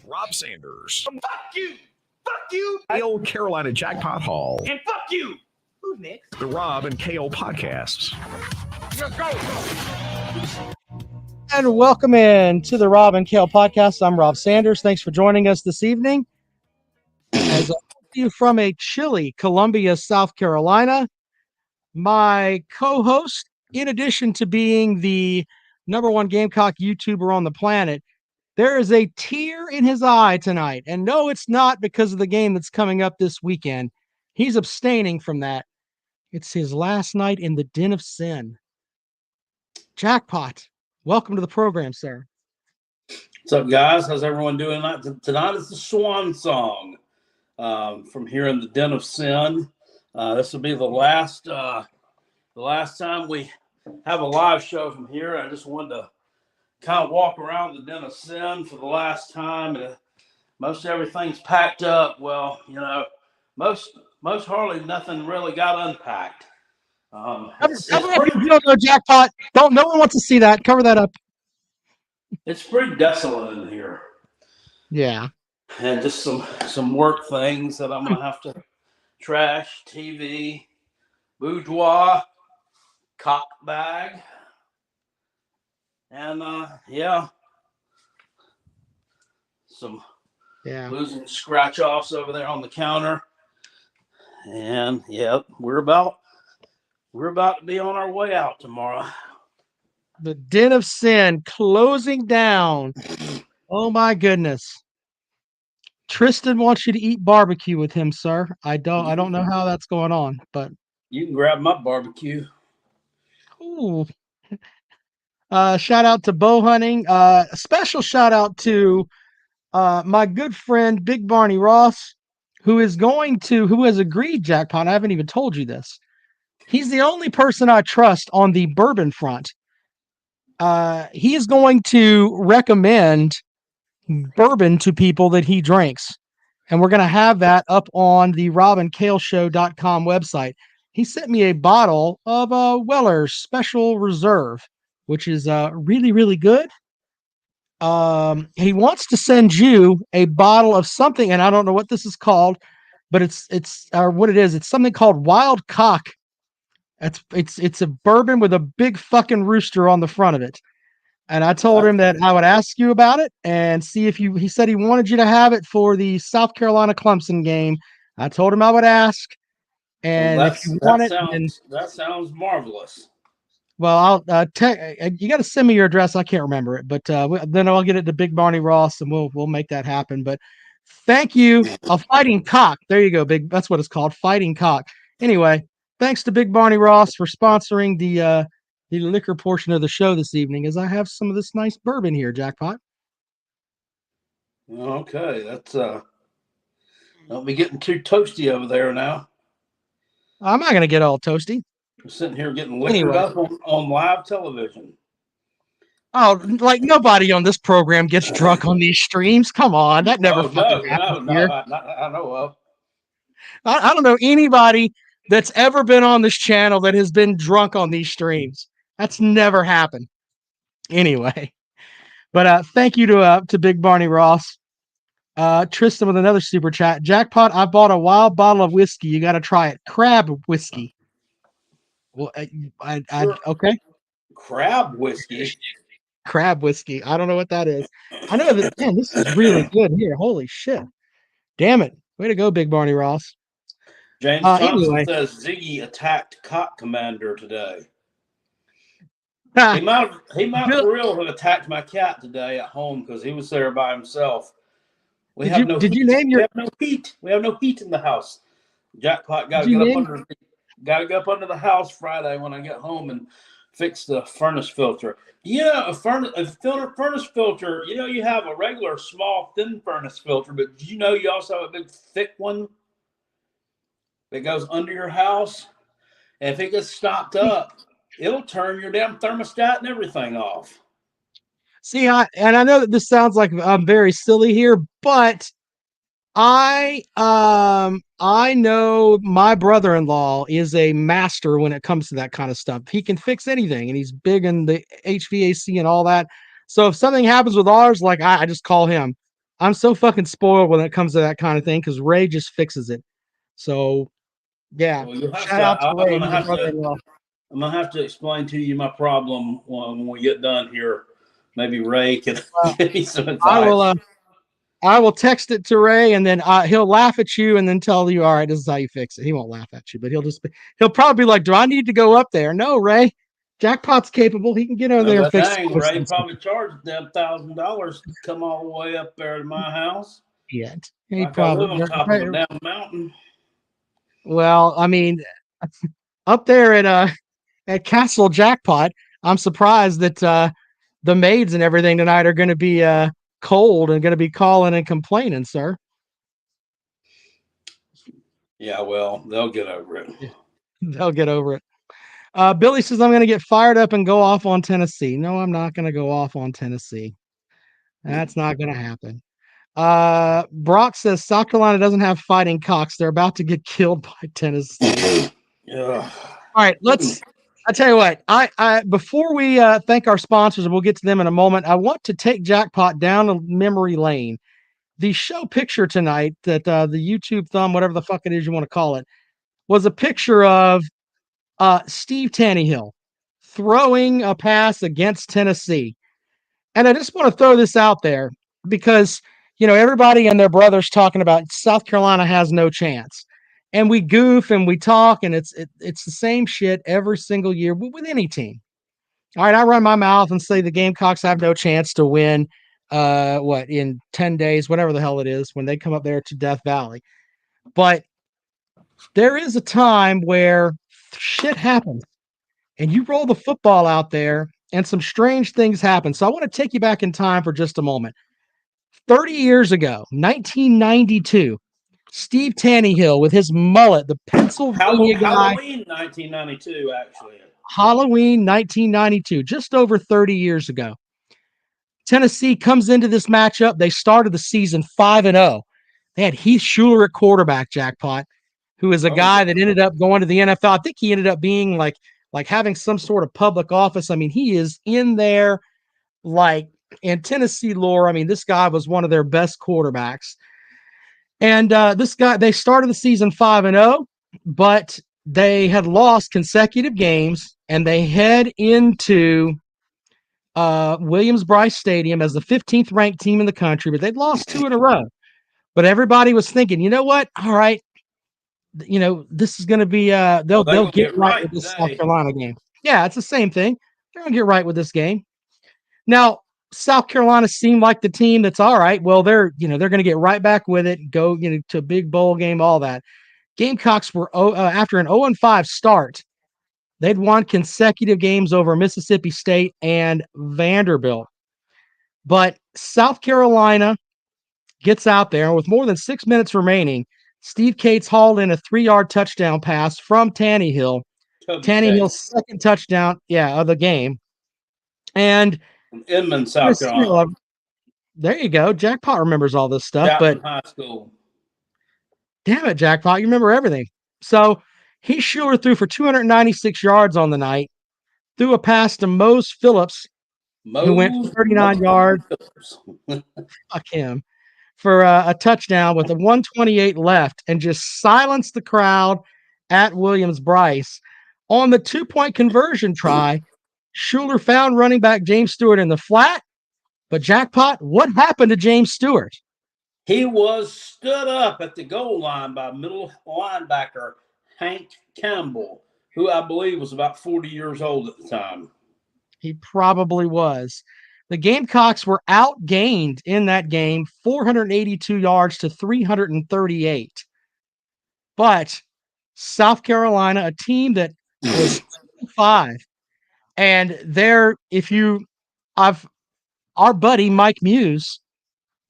Rob Sanders. Fuck you! Fuck you! KO Carolina Jackpot Hall. And fuck you! Who's next? The Rob and KO podcasts. Let's go! And welcome in to the Rob and KO podcast. I'm Rob Sanders. Thanks for joining us this evening. As I come to you from a chilly Columbia, South Carolina, my co-host, in addition to being the #1 Gamecock YouTuber on the planet, there is a tear in his eye tonight. And no, it's not because of the game that's coming up this weekend. He's abstaining from that. It's his last night in the den of sin. Jackpot, welcome to the program, sir. What's up, guys? How's everyone doing? Tonight is the Swan Song from here in the Den of Sin. This will be the last time we have a live show from here. I just wanted to kind of walk around the Den of Sin for the last time. Most everything's packed up. Well, you know, most hardly nothing really got unpacked. Cover up if you don't know Jackpot. No one wants to see that. Cover that up. It's pretty desolate in here. Yeah. And just some work things that I'm gonna have to trash, TV, boudoir, cock bag, and some losing scratch offs over there on the counter. And we're about to be on our way out tomorrow. The Den of Sin closing down. Oh my goodness. Tristan wants you to eat barbecue with him, sir. I don't know how that's going on, but you can grab my barbecue. Ooh. Shout out to bow hunting. A special shout out to my good friend Big Barney Ross, who has agreed, Jackpot. I haven't even told you this. He's the only person I trust on the bourbon front. He is going to recommend bourbon to people that he drinks. And we're going to have that up on the robandkaleshow.com website. He sent me a bottle of Weller's Special Reserve, which is really, really good. He wants to send you a bottle of something, and I don't know what this is called, but it's what it is. It's something called Wild Cock. It's a bourbon with a big fucking rooster on the front of it. And I told him that I would ask you about it and see if he said he wanted you to have it for the South Carolina Clemson game. I told him I would ask. And if you want it, that sounds marvelous. Well, you got to send me your address. I can't remember it, but then I'll get it to Big Barney Ross and we'll make that happen. But thank you. Fighting Cock. There you go. That's what it's called. Fighting Cock. Anyway, thanks to Big Barney Ross for sponsoring the liquor portion of the show this evening, as I have some of this nice bourbon here, Jackpot. Okay, that's don't be getting too toasty over there now. I'm not gonna get all toasty. I'm sitting here getting liquored up on live television. Oh, like nobody on this program gets drunk on these streams. Come on, that never happened here. I know of. I don't know anybody that's ever been on this channel that has been drunk on these streams. That's never happened. Anyway, but thank you to Big Barney Ross. Tristan with another super chat. Jackpot, I bought a wild bottle of whiskey. You got to try it. Crab whiskey. Well, okay. Crab whiskey. Crab whiskey. I don't know what that is. I know that. Man, this is really good here. Holy shit! Damn it! Way to go, Big Barney Ross. James Thompson says Ziggy attacked Cock Commander today. He might for real have attacked my cat today at home because he was there by himself. We have no heat. We have no heat in the house. Jackpot got to get up under the house Friday when I get home and fix the furnace filter. Yeah, a furnace filter. You know, you have a regular small thin furnace filter, but do you know you also have a big thick one that goes under your house? And if it gets stopped up, it'll turn your damn thermostat and everything off. See, I know that this sounds like I'm very silly here, but I know my brother-in-law is a master when it comes to that kind of stuff. He can fix anything, and he's big in the HVAC and all that. So if something happens with ours, like I just call him. I'm so fucking spoiled when it comes to that kind of thing because Ray just fixes it. So yeah, Well, shout out to Ray, my brother-in-law. I'm gonna have to explain to you my problem when we get done here. Maybe Ray can give me some advice. I will text it to Ray, and then he'll laugh at you, and then tell you, "All right, this is how you fix it." He won't laugh at you, but he'll probably be like, "Do I need to go up there?" No, Ray. Jackpot's capable. He can get over there and fix it. Ray probably charged them $1,000 to come all the way up there to my house. Yeah, he probably live on top of a damn mountain. Well, I mean, up there at Castle Jackpot, I'm surprised that the maids and everything tonight are going to be cold and going to be calling and complaining, sir. Yeah, well, they'll get over it. They'll get over it. Billy says, I'm going to get fired up and go off on Tennessee. No, I'm not going to go off on Tennessee. That's not going to happen. Brock says, South Carolina doesn't have fighting cocks. They're about to get killed by Tennessee. All right, I tell you what, I before we thank our sponsors, and we'll get to them in a moment, I want to take Jackpot down a memory lane. The show picture tonight that the YouTube thumb, whatever the fuck it is you want to call it, was a picture of Steve Tannehill throwing a pass against Tennessee. And I just want to throw this out there because, everybody and their brothers talking about South Carolina has no chance. And we goof and we talk, and it's the same shit every single year with any team. All right, I run my mouth and say the Gamecocks have no chance to win in 10 days, whatever the hell it is, when they come up there to Death Valley. But there is a time where shit happens and you roll the football out there and some strange things happen. So I want to take you back in time for just a moment. 30 years ago, 1992, Steve Tannehill with his mullet, the Pennsylvania guy. Halloween 1992, actually. Halloween 1992, just over 30 years ago. Tennessee comes into this matchup. They started the season 5-0. They had Heath Shuler at quarterback, Jackpot, who is a guy that ended up going to the NFL. I think he ended up being like having some sort of public office. I mean, he is in there like in Tennessee lore. I mean, this guy was one of their best quarterbacks. And this guy, they started the season 5-0, but they had lost consecutive games, and they head into Williams Brice Stadium as the 15th ranked team in the country, but they'd lost 2 in a row. But everybody was thinking, you know what? All right, this is going to be they'll get right with this South Carolina game. Yeah, it's the same thing. They're going to get right with this game. Now, South Carolina seemed like the team that's all right. Well, they're going to get right back with it and go to a big bowl game, all that. Gamecocks were after an 0-5 start. They'd won consecutive games over Mississippi State and Vanderbilt. But South Carolina gets out there, and with more than 6 minutes remaining, Steve Cates hauled in a 3-yard touchdown pass from Tannehill. Tannehill's second touchdown, of the game. And Inman, South Carolina. There you go. Jackpot remembers all this stuff. Jackpot High School. Damn it, Jackpot. You remember everything. So Heath Shuler threw for 296 yards on the night, threw a pass to Mose Phillips, who went for 39 yards. Fuck him. For a touchdown with a 128 left, and just silenced the crowd at Williams Brice. On the 2-point conversion try, Shuler found running back James Stewart in the flat. But Jackpot, what happened to James Stewart? He was stood up at the goal line by middle linebacker Hank Campbell, who I believe was about 40 years old at the time. He probably was. The Gamecocks were outgained in that game, 482 yards to 338. But South Carolina, a team that was 5, and our buddy Mike Muse,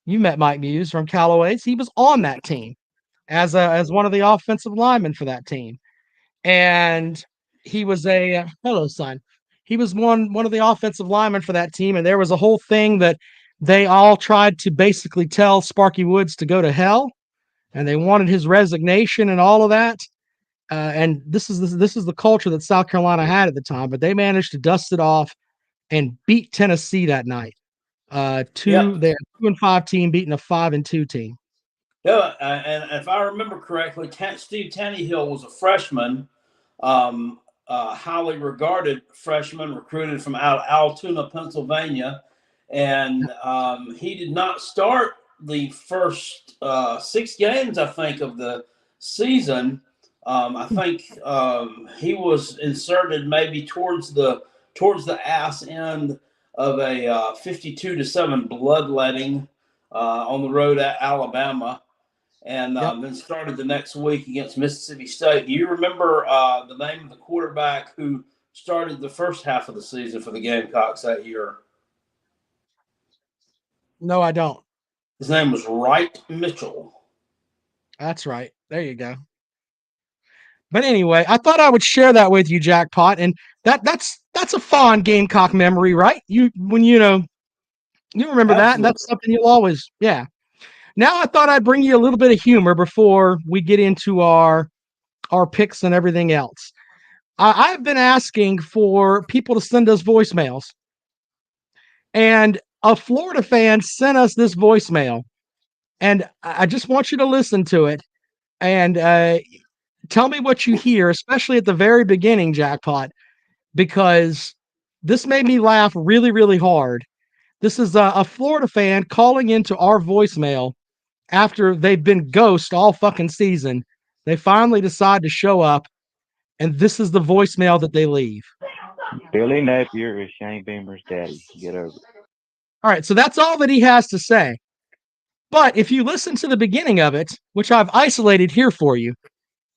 you met Mike Muse from Callaway's. He was on that team as one of the offensive linemen for that team, and he was hello, son. He was one of the offensive linemen for that team, and there was a whole thing that they all tried to basically tell Sparky Woods to go to hell, and they wanted his resignation and all of that. And this is the culture that South Carolina had at the time, but they managed to dust it off and beat Tennessee that night. They're 2-5 team beating a 5-2 team. Yeah, and if I remember correctly, Steve Tannehill was a freshman, highly regarded freshman, recruited from out Altoona, Pennsylvania, and he did not start the first 6 games, I think, of the season. I think he was inserted maybe towards the ass end of a 52-7 bloodletting on the road at Alabama, and then started the next week against Mississippi State. Do you remember the name of the quarterback who started the first half of the season for the Gamecocks that year? No, I don't. His name was Wright Mitchell. That's right. There you go. But anyway, I thought I would share that with you, Jackpot, and that's a fond Gamecock memory, right? You remember Absolutely. that, and that's something you'll always, yeah. Now I thought I'd bring you a little bit of humor before we get into our picks and everything else. I've been asking for people to send us voicemails, and a Florida fan sent us this voicemail, and I just want you to listen to it and tell me what you hear, especially at the very beginning, Jackpot, because this made me laugh really, really hard. This is a Florida fan calling into our voicemail after they've been ghost all fucking season. They finally decide to show up, and this is the voicemail that they leave. Billy Napier is Shane Beamer's daddy. Get over it. All right, so that's all that he has to say. But if you listen to the beginning of it, which I've isolated here for you,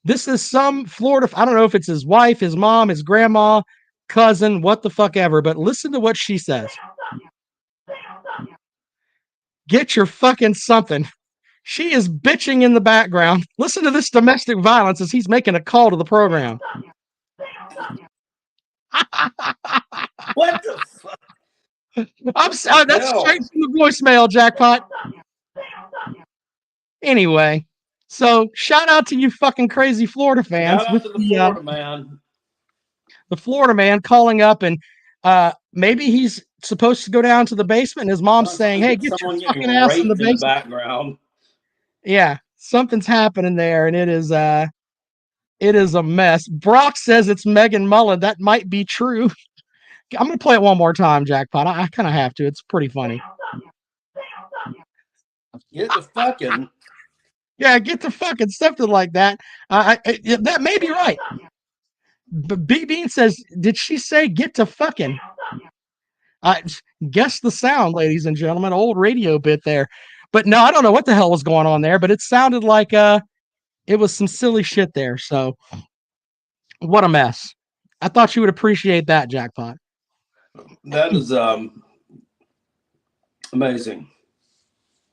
this is some Florida, I don't know if it's his wife, his mom, his grandma, cousin, what the fuck ever, but listen to what she says. Get your fucking something. She is bitching in the background. Listen to this domestic violence as he's making a call to the program. What the fuck? That's straight from the voicemail, Jackpot. Anyway, so shout out to you fucking crazy Florida fans. Shout out to the Florida man. The Florida man calling up, and maybe he's supposed to go down to the basement, and his mom's saying, "Hey, get your fucking ass in the basement." Background. Yeah, something's happening there, and it is a mess. Brock says it's Megan Mullen. That might be true. I'm gonna play it one more time, Jackpot. I kind of have to. It's pretty funny. Get the fucking. Yeah, get the fucking something like that. That may be right. But Big Bean says, did she say get to fucking? Guess the sound, ladies and gentlemen. Old radio bit there. But no, I don't know what the hell was going on there, but it sounded like it was some silly shit there. So what a mess. I thought you would appreciate that, Jackpot. That is amazing.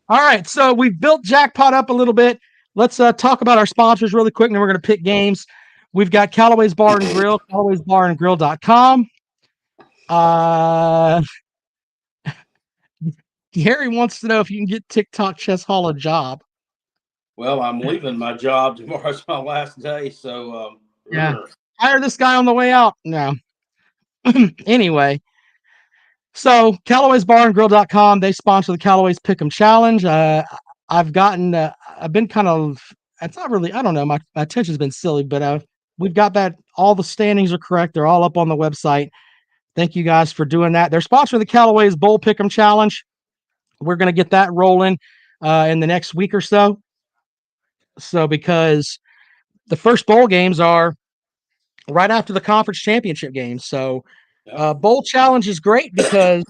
All right, so we've built Jackpot up a little bit. Let's talk about our sponsors really quick, and then we're going to pick games. We've got Callaway's Bar and Grill, Callaway'sBarandGrill.com. Gary wants to know if you can get TikTok Chess Hall a job. Well, I'm leaving my job tomorrow. It's my last day, so yeah. Hire this guy on the way out. No. Anyway, so Callaway'sBarandGrill.com, they sponsor the Callaway's Pick'em Challenge. I've been kind of, it's not really, I don't know, my attention's been silly, but we've got that, all the standings are correct. They're all up on the website. Thank you guys for doing that. They're sponsoring the Callaway's Bowl Pick'em Challenge. We're going to get that rolling in the next week or so. So because the first bowl games are right after the conference championship games. So Bowl Challenge is great because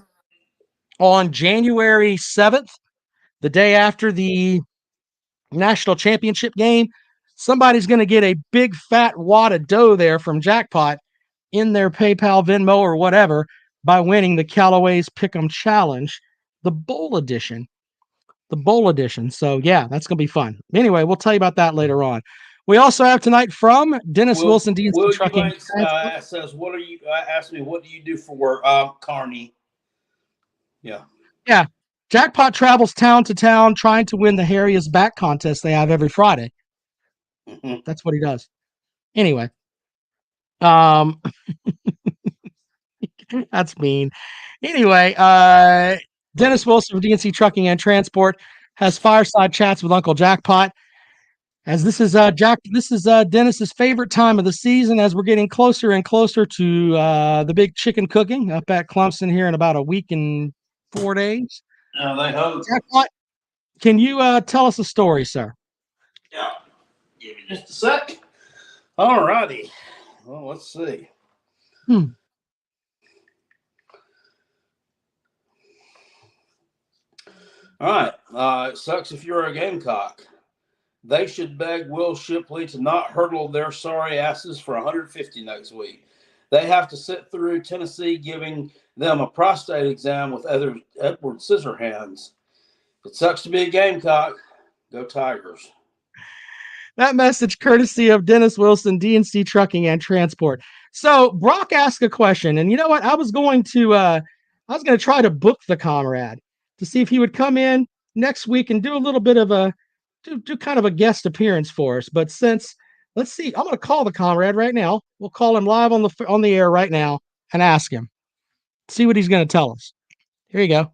on January 7th, the day after the national championship game, somebody's going to get a big fat wad of dough there from Jackpot in their PayPal, Venmo, or whatever by winning the Callaway's Pick'em Challenge, the bowl edition. The bowl edition. So, yeah, that's going to be fun. Anyway, we'll tell you about that later on. We also have tonight from Dennis Wilson, DSC Trucking. Says, what do you do for work? Carney. Yeah. Yeah. Jackpot travels town to town trying to win the hairiest back contest they have every Friday. Mm-hmm. That's what he does. Anyway. That's mean. Anyway, Dennis Wilson of DNC Trucking and Transport has fireside chats with Uncle Jackpot. As this is Dennis's favorite time of the season, as we're getting closer and closer to the big chicken cooking up at Clemson here in about a week and 4 days. They hope. Jackpot, can you tell us a story, sir? Yeah. Give me just a sec. All righty. Well, let's see. All right. It sucks if you're a Gamecock. They should beg Will Shipley to not hurdle their sorry asses for 150 next week. They have to sit through Tennessee giving them a prostate exam with Edward Scissorhands. It sucks to be a Gamecock. Go Tigers. That message courtesy of Dennis Wilson, DNC Trucking and Transport. So Brock asked a question, and you know what? I was going to try to book the comrade to see if he would come in next week and do a little bit of do kind of a guest appearance for us. But let's see, I'm going to call the comrade right now. We'll call him live on the air right now and ask him. See what he's going to tell us. Here you go.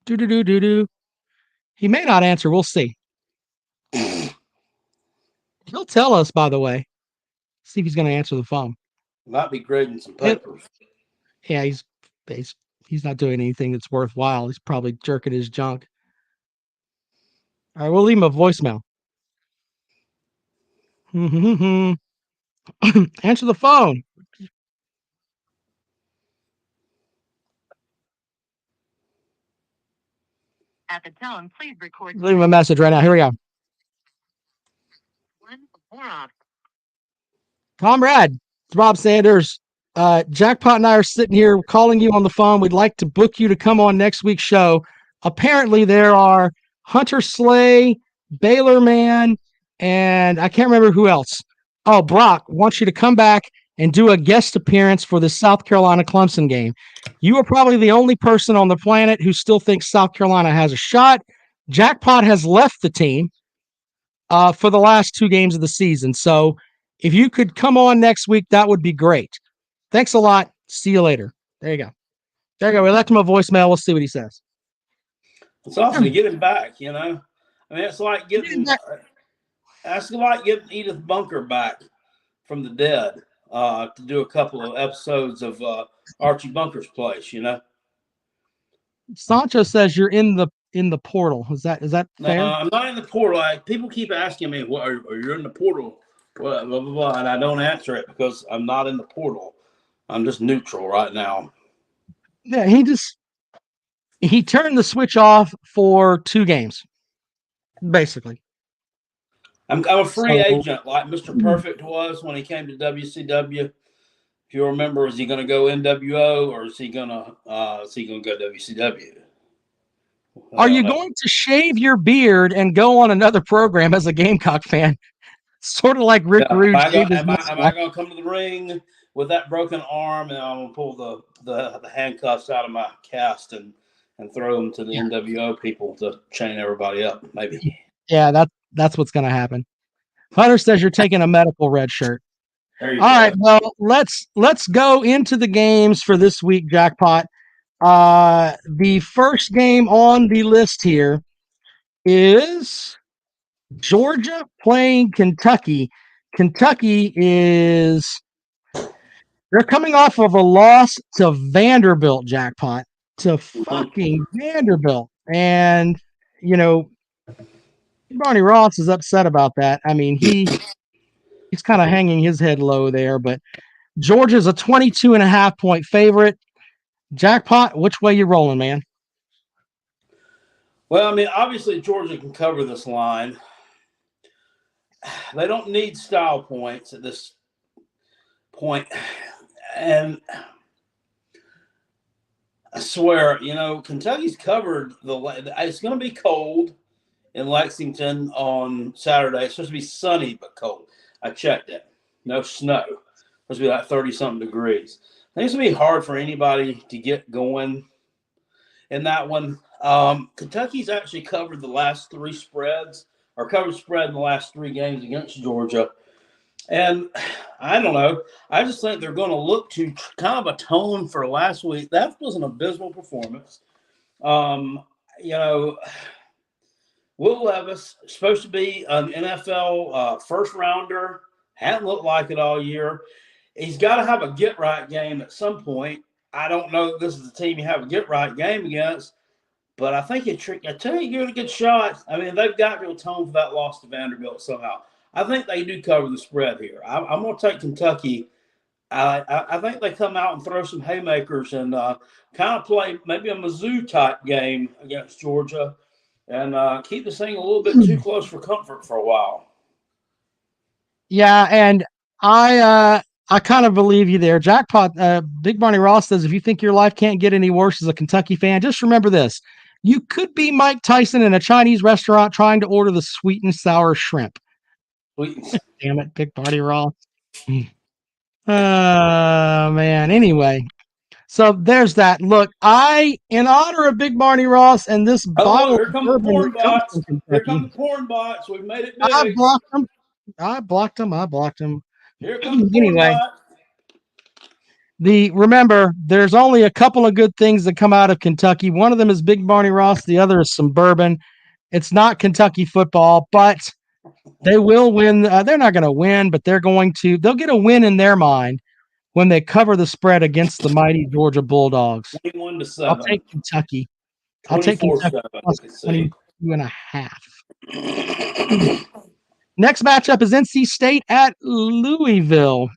Do. He may not answer. We'll see. He'll tell us, by the way. See if he's going to answer the phone. Might be grading some papers. Yeah, he's not doing anything that's worthwhile. He's probably jerking his junk. All right, we'll leave him a voicemail. Answer the phone. At the tone, please record. Leave him a message right now. Here we go. Comrade, it's Rob Sanders. Jackpot and I are sitting here calling you on the phone. We'd like to book you to come on next week's show. Apparently, there are Hunter Slay, Baylor Man, and I can't remember who else. Oh, Brock wants you to come back and do a guest appearance for the South Carolina Clemson game. You are probably the only person on the planet who still thinks South Carolina has a shot. Jackpot has left the team for the last 2 games of the season. So if you could come on next week, that would be great. Thanks a lot. See you later. There you go. There you go. We left him a voicemail. We'll see what he says. It's awesome to get him back, you know. I mean, it's like getting Edith Bunker back from the dead to do a couple of episodes of Archie Bunker's Place, you know. Sancho says you're in the portal. Is that fair? I'm not in the portal. People keep asking me, "Well, are you in the portal?" Blah, blah, blah, blah, and I don't answer it because I'm not in the portal. I'm just neutral right now. Yeah, he turned the switch off for 2 games, basically. I'm a free agent like Mr. Perfect was when he came to WCW. If you remember, is he going to go NWO or is he going to go WCW? Are you going to shave your beard and go on another program as a Gamecock fan? Sort of like Rick Rude. Am I going to come to the ring with that broken arm and I'm going to pull the handcuffs out of my cast and throw them to the NWO people to chain everybody up? Maybe. Yeah, that's what's going to happen. Hunter says you're taking a medical red shirt. All right, well, let's go into the games for this week, Jackpot. The first game on the list here is Georgia playing Kentucky. Kentucky they're coming off of a loss to Vanderbilt, Jackpot. To fucking Vanderbilt. And, you know, Barney Ross is upset about that. I mean, he's kind of hanging his head low there, but Georgia's a 22.5-point favorite. Jackpot, which way you rolling, man? Well, I mean, obviously Georgia can cover this line. They don't need style points at this point. And I swear, you know, Kentucky's covered it's going to be cold in Lexington on Saturday. It's supposed to be sunny but cold. I checked it. No snow. It's supposed to be like 30-something degrees. I think it's going to be hard for anybody to get going in that one. Kentucky's actually covered the last 3 spreads, or covered spread in the last 3 games against Georgia. And I don't know. I just think they're going to look to kind of atone for last week. That was an abysmal performance. You know, Will Levis supposed to be an NFL first rounder. Hadn't looked like it all year. He's got to have a get right game at some point. I don't know if this is the team you have a get right game against, but I think I tell you, give it a good shot. I mean, they've got to atone for that loss to Vanderbilt somehow. I think they do cover the spread here. I'm going to take Kentucky. I think they come out and throw some haymakers and kind of play maybe a Mizzou type game against Georgia and keep this thing a little bit too close for comfort for a while. Yeah, and I kind of believe you there. Jackpot, Big Barney Ross says, if you think your life can't get any worse as a Kentucky fan, just remember this. You could be Mike Tyson in a Chinese restaurant trying to order the sweet and sour shrimp. Damn it, Big Barney Ross. Man. Anyway, so there's that. Look, in honor of Big Barney Ross and this bottle here come the porn bots. Here come the porn bots. We've made it big. I blocked them. Here comes the porn bot. Remember, there's only a couple of good things that come out of Kentucky. One of them is Big Barney Ross. The other is some bourbon. It's not Kentucky football, but they will win. They're not going to win, but they'll get a win in their mind when they cover the spread against the mighty Georgia Bulldogs. 21-7. I'll take Kentucky. I'll take Kentucky plus 22.5. Next matchup is NC State at Louisville.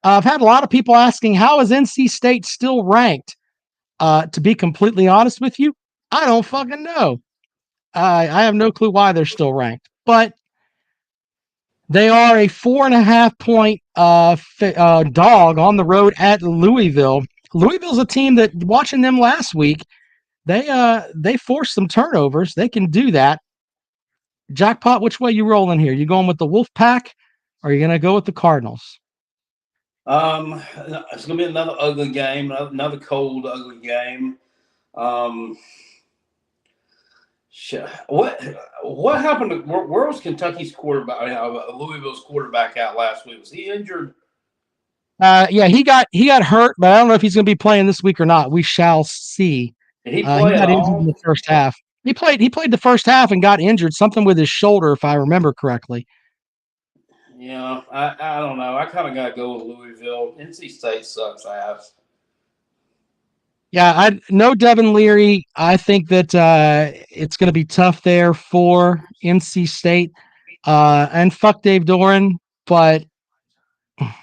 I've had a lot of people asking, how is NC State still ranked? To be completely honest with you, I don't fucking know. I have no clue why they're still ranked, but they are a 4.5 point dog on the road at Louisville. Louisville's a team that, watching them last week, they forced some turnovers. They can do that. Jackpot, which way you rolling here? You going with the Wolf Pack, or are you going to go with the Cardinals? It's going to be another ugly game, another cold, ugly game. What happened to where was Kentucky's quarterback? Louisville's quarterback out last week. Was he injured? Yeah, he got hurt, but I don't know if he's going to be playing this week or not. We shall see. Did he play he got injured in the first half. He played the first half and got injured, something with his shoulder, if I remember correctly. Yeah, I don't know. I kind of got to go with Louisville. NC State sucks ass. Yeah, I know Devin Leary. I think that it's going to be tough there for NC State. And fuck Dave Doran, but I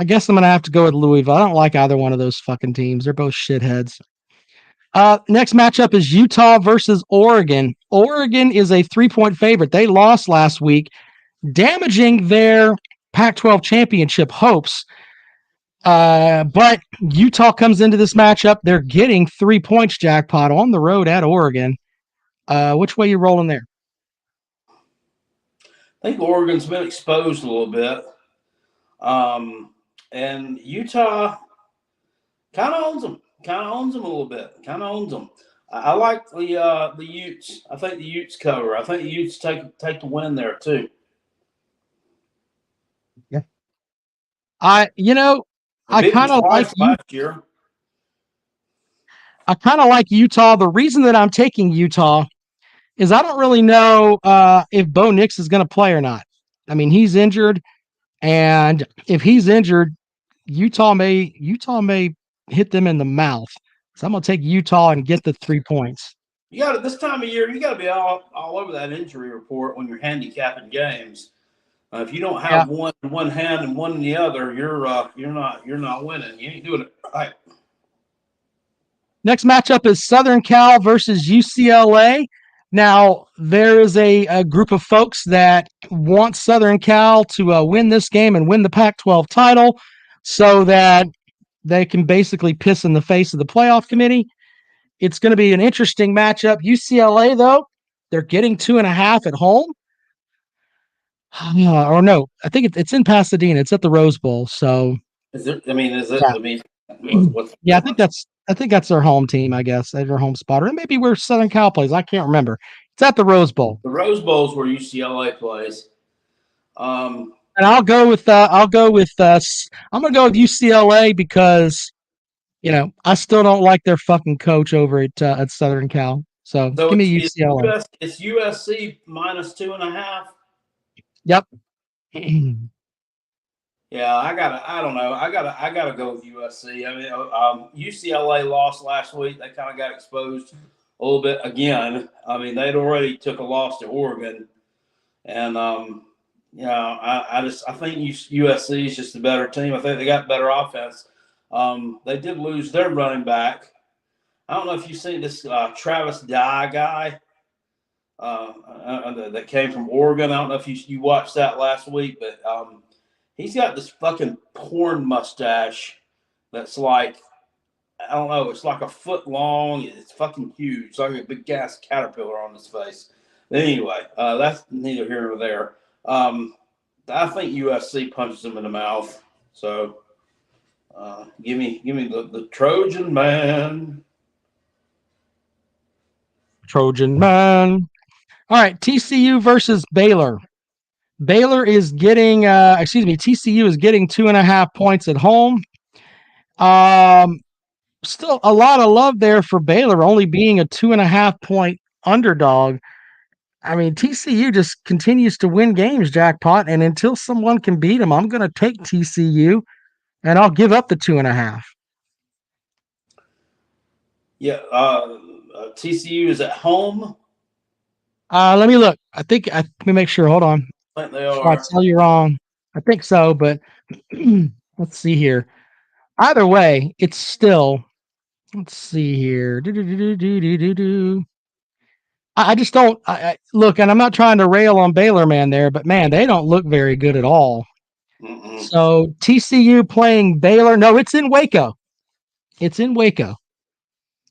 guess I'm going to have to go with Louisville. I don't like either one of those fucking teams. They're both shitheads. Next matchup is Utah versus Oregon. Oregon is a 3-point favorite. They lost last week, damaging their Pac-12 championship hopes. But Utah comes into this matchup. They're getting 3 points, Jackpot, on the road at Oregon. Which way you rolling there? I think Oregon's been exposed a little bit. And Utah kind of owns them. Kind of owns them a little bit. Kind of owns them. I like the Utes. I think the Utes cover. I think the Utes take the win there too. Yeah. I kind of like last year. I kind of like Utah. The reason that I'm taking Utah is I don't really know if Bo Nix is going to play or not. I mean, he's injured, and if he's injured, Utah may hit them in the mouth. So I'm going to take Utah and get the 3 points. You got this time of year. You got to be all over that injury report when you're handicapping games. If you don't have one in one hand and one in the other, you're not winning. You ain't doing it right. Next matchup is Southern Cal versus UCLA. Now, there is a group of folks that want Southern Cal to win this game and win the Pac-12 title so that they can basically piss in the face of the playoff committee. It's going to be an interesting matchup. UCLA, though, they're getting 2.5 at home. Or no, I think it's in Pasadena. It's at the Rose Bowl. So, yeah, I think that's their home team. I guess their home spot, or maybe where Southern Cal plays. I can't remember. It's at the Rose Bowl. The Rose Bowl is where UCLA plays. And I'm going to go with UCLA because I still don't like their fucking coach over at Southern Cal. So So give me it's UCLA. it's USC minus 2.5. Yep. Yeah, I don't know. I gotta go with USC. I mean, UCLA lost last week. They kind of got exposed a little bit again. I mean, they'd already took a loss to Oregon, and I think USC is just a better team. I think they got better offense. They did lose their running back. I don't know if you've seen this Travis Dye guy that came from Oregon. I don't know if you watched that last week, but he's got this fucking porn mustache that's like, I don't know, it's like a foot long. It's fucking huge. It's like a big gas caterpillar on his face. But anyway, that's neither here nor there. I think USC punches him in the mouth. So give me the Trojan man. Trojan man. All right, TCU versus Baylor. Baylor is getting, TCU is getting 2.5 points at home. Still a lot of love there for Baylor, only being a 2.5 point underdog. I mean, TCU just continues to win games, Jackpot, and until someone can beat them, I'm going to take TCU, and I'll give up the 2.5. Yeah, TCU is at home. Let me look. Let me make sure. Hold on. I think they are. I'll tell you wrong. I think so, but let's see here. Either way, it's still. Let's see here. I just don't look, and I'm not trying to rail on Baylor, man, there, but man, they don't look very good at all. Mm-mm. So TCU playing Baylor. No, it's in Waco. It's in Waco.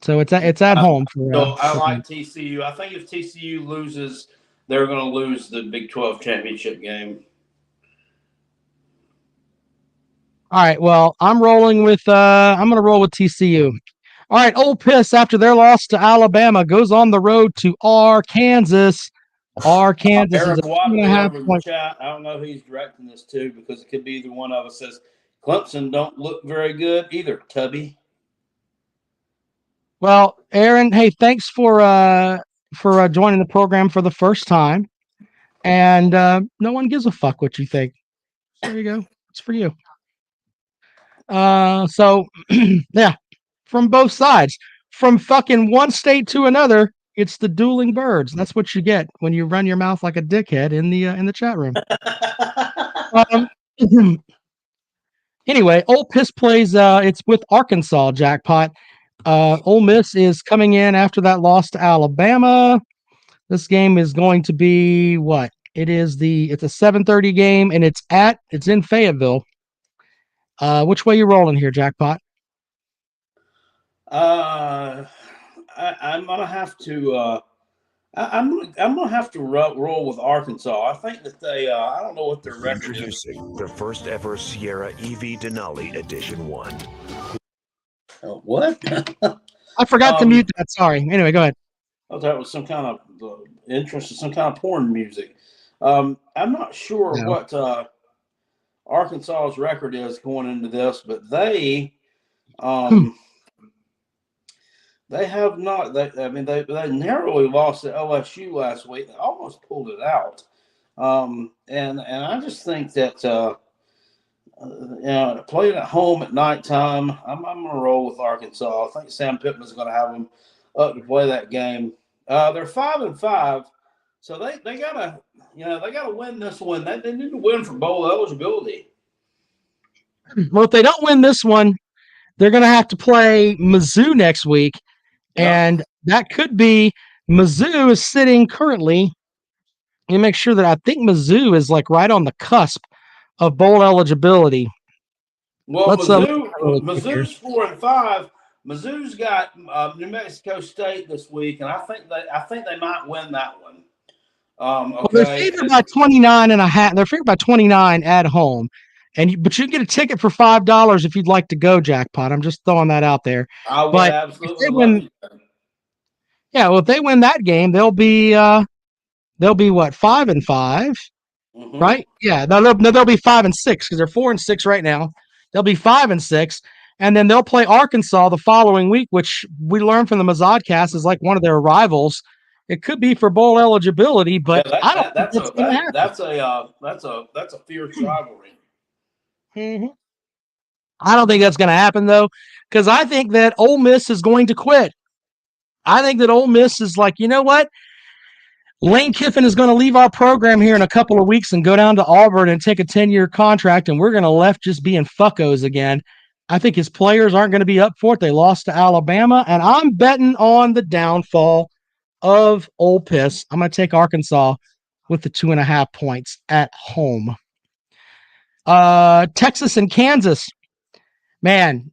So it's at home. I like TCU. I think if TCU loses, they're going to lose the Big 12 championship game. All right. Well, I'm rolling with. I'm going to roll with TCU. All right. Ole Miss, after their loss to Alabama, goes on the road to Arkansas. Arkansas is Eric a Wadley 2.5 over in the point. chat. I don't know who he's directing this to because it could be either one of us. Says Clemson don't look very good either. Tubby. Well, Aaron, hey, thanks for joining the program for the first time, and no one gives a fuck what you think. There you go. It's for you. So yeah, from both sides, from fucking one state to another, it's the dueling birds. That's what you get when you run your mouth like a dickhead in the chat room. Anyway, Ole Miss plays. It's with Arkansas. Jackpot. Ole Miss is coming in after that loss to Alabama. This game is going to be what? It's a 7:30 game, and it's in Fayetteville. Which way you rolling here, Jackpot? I'm gonna have to. I'm gonna have to roll with Arkansas. I think that they. I don't know what their record is. Introducing the first ever Sierra EV Denali Edition 1. What? I forgot to mute that. Sorry. Anyway, go ahead. Oh, that was some kind of interest in some kind of porn music. I'm not sure what Arkansas's record is going into this, but they have not. They narrowly lost to LSU last week. They almost pulled it out, and I just think that playing at home at nighttime, I'm going to roll with Arkansas. I think Sam Pittman's going to have them up to play that game. They're 5-5, so they gotta win this one. They need to win for bowl eligibility. Well, if they don't win this one, they're going to have to play Mizzou next week, and that could be Mizzou is sitting currently. Let me make sure that I think Mizzou is like right on the cusp of bowl eligibility. Well, Mizzou's 4-5. Mizzou's got New Mexico State this week, and I think they might win that one. Well, they're favored by 29.5. They're favored by 29 at home, but you can get a ticket for $5 if you'd like to go, Jackpot. I'm just throwing that out there. I would absolutely. If they win that game, they'll be what, 5-5, right? Yeah, they'll be 5-6 because they're 4-6 right now. They'll be 5-6. And then they'll play Arkansas the following week, which we learned from the Mazodcast is like one of their rivals. It could be for bowl eligibility, but I don't think that's going to happen. That's a fierce rivalry. Mm-hmm. I don't think that's going to happen, though, because I think that Ole Miss is going to quit. I think that Ole Miss is like, you know what? Lane Kiffin is going to leave our program here in a couple of weeks and go down to Auburn and take a 10-year contract, and we're going to left just being fuckos again. I think his players aren't going to be up for it. They lost to Alabama, and I'm betting on the downfall of Ole Miss. I'm going to take Arkansas with the 2.5 points at home. Texas and Kansas. Man,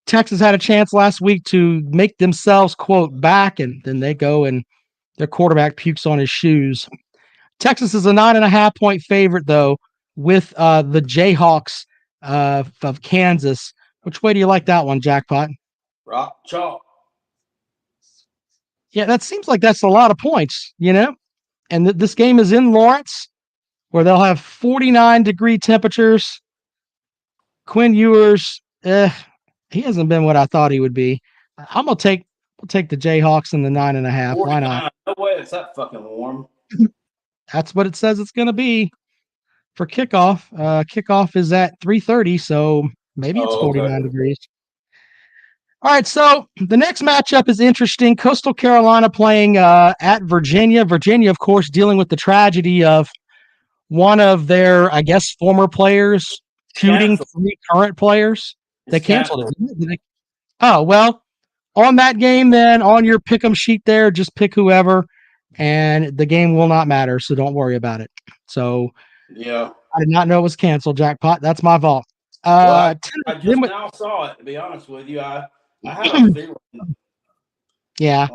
Texas had a chance last week to make themselves, quote, back, and then they go and their quarterback pukes on his shoes. Texas is a 9.5 point favorite, though, with the Jayhawks of Kansas. Which way do you like that one, Jackpot? Rock chalk. Yeah, that seems like that's a lot of points, you know? And this game is in Lawrence, where they'll have 49-degree temperatures. Quinn Ewers, he hasn't been what I thought he would be. I'm gonna take the Jayhawks in the 9.5. Why not? No way, it's that fucking warm. That's what it says it's gonna be for kickoff. Kickoff is at 3:30, so maybe it's 49 degrees. All right, so the next matchup is interesting. Coastal Carolina playing at Virginia. Virginia, of course, dealing with the tragedy of one of their, I guess, former players shooting 3 current players. They canceled it. Oh, well, on that game then, on your pick'em sheet there, just pick whoever, and the game will not matter, so don't worry about it. So yeah, I did not know it was canceled, Jackpot. That's my fault. I just now saw it, to be honest with you. I had a feeling. Yeah.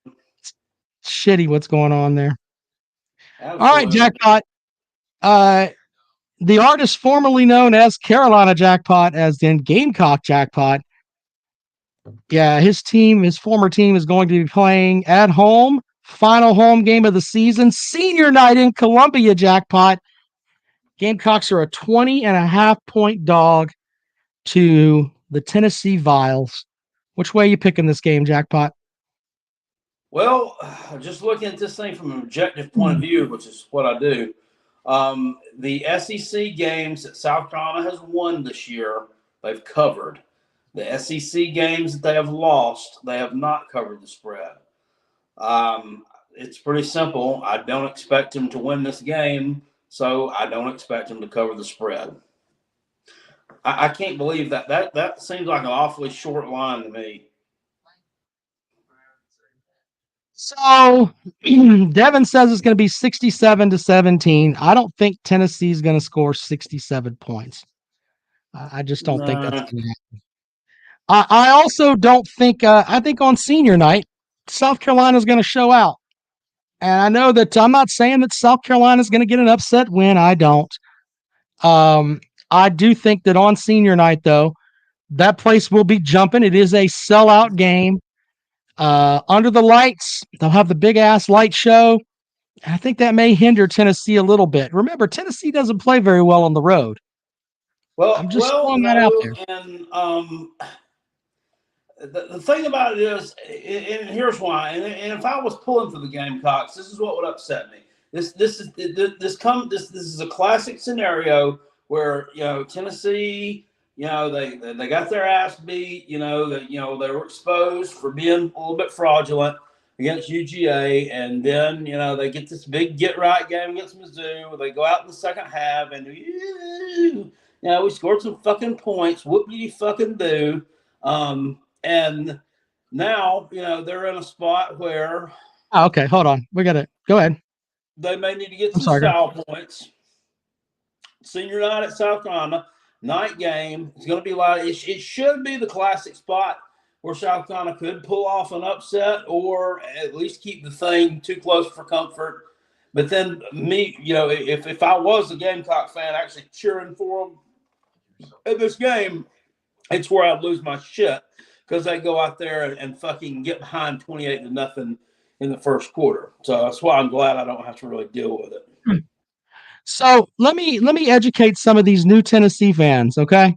It's shitty what's going on there. Absolutely. All right, Jackpot. The artist formerly known as Carolina Jackpot, as in Gamecock Jackpot. Yeah, his former team is going to be playing at home. Final home game of the season. Senior night in Columbia, Jackpot. Gamecocks are a 20.5 point dog to the Tennessee Viles. Which way are you picking this game, Jackpot? Well, just looking at this thing from an objective point of view, which is what I do, the SEC games that South Carolina has won this year, they've covered. The SEC games that they have lost, they have not covered the spread. It's pretty simple. I don't expect them to win this game, so I don't expect them to cover the spread. I can't believe that. That seems like an awfully short line to me. So Devin says it's going to be 67-17. I don't think Tennessee's going to score 67 points. I just don't think that's going to happen. I also don't think, I think on senior night, South Carolina's going to show out. And I know that I'm not saying that South Carolina's going to get an upset win. I don't. I do think that on senior night, though, that place will be jumping. It is a sellout game. Under the lights, they'll have the big-ass light show. I think that may hinder Tennessee a little bit. Remember, Tennessee doesn't play very well on the road. Well, I'm just throwing that out there. And the thing about it is, and here's why. And if I was pulling for the Gamecocks, this is what would upset me. This is a classic scenario where Tennessee, they got their ass beat. They were exposed for being a little bit fraudulent against UGA, and then they get this big get right game against Mizzou. They go out in the second half and we scored some fucking points. What do you fucking do? And now, they're in a spot where. Oh, okay, hold on. We got to go ahead. They may need to get some style points. Senior night at South Carolina, night game. It's going to be like it should be the classic spot where South Carolina could pull off an upset or at least keep the thing too close for comfort. But then me, if I was a Gamecock fan actually cheering for them in this game, it's where I'd lose my shit because they go out there and fucking get behind 28-0 in the first quarter. So that's why I'm glad I don't have to really deal with it. So let me educate some of these new Tennessee fans, okay?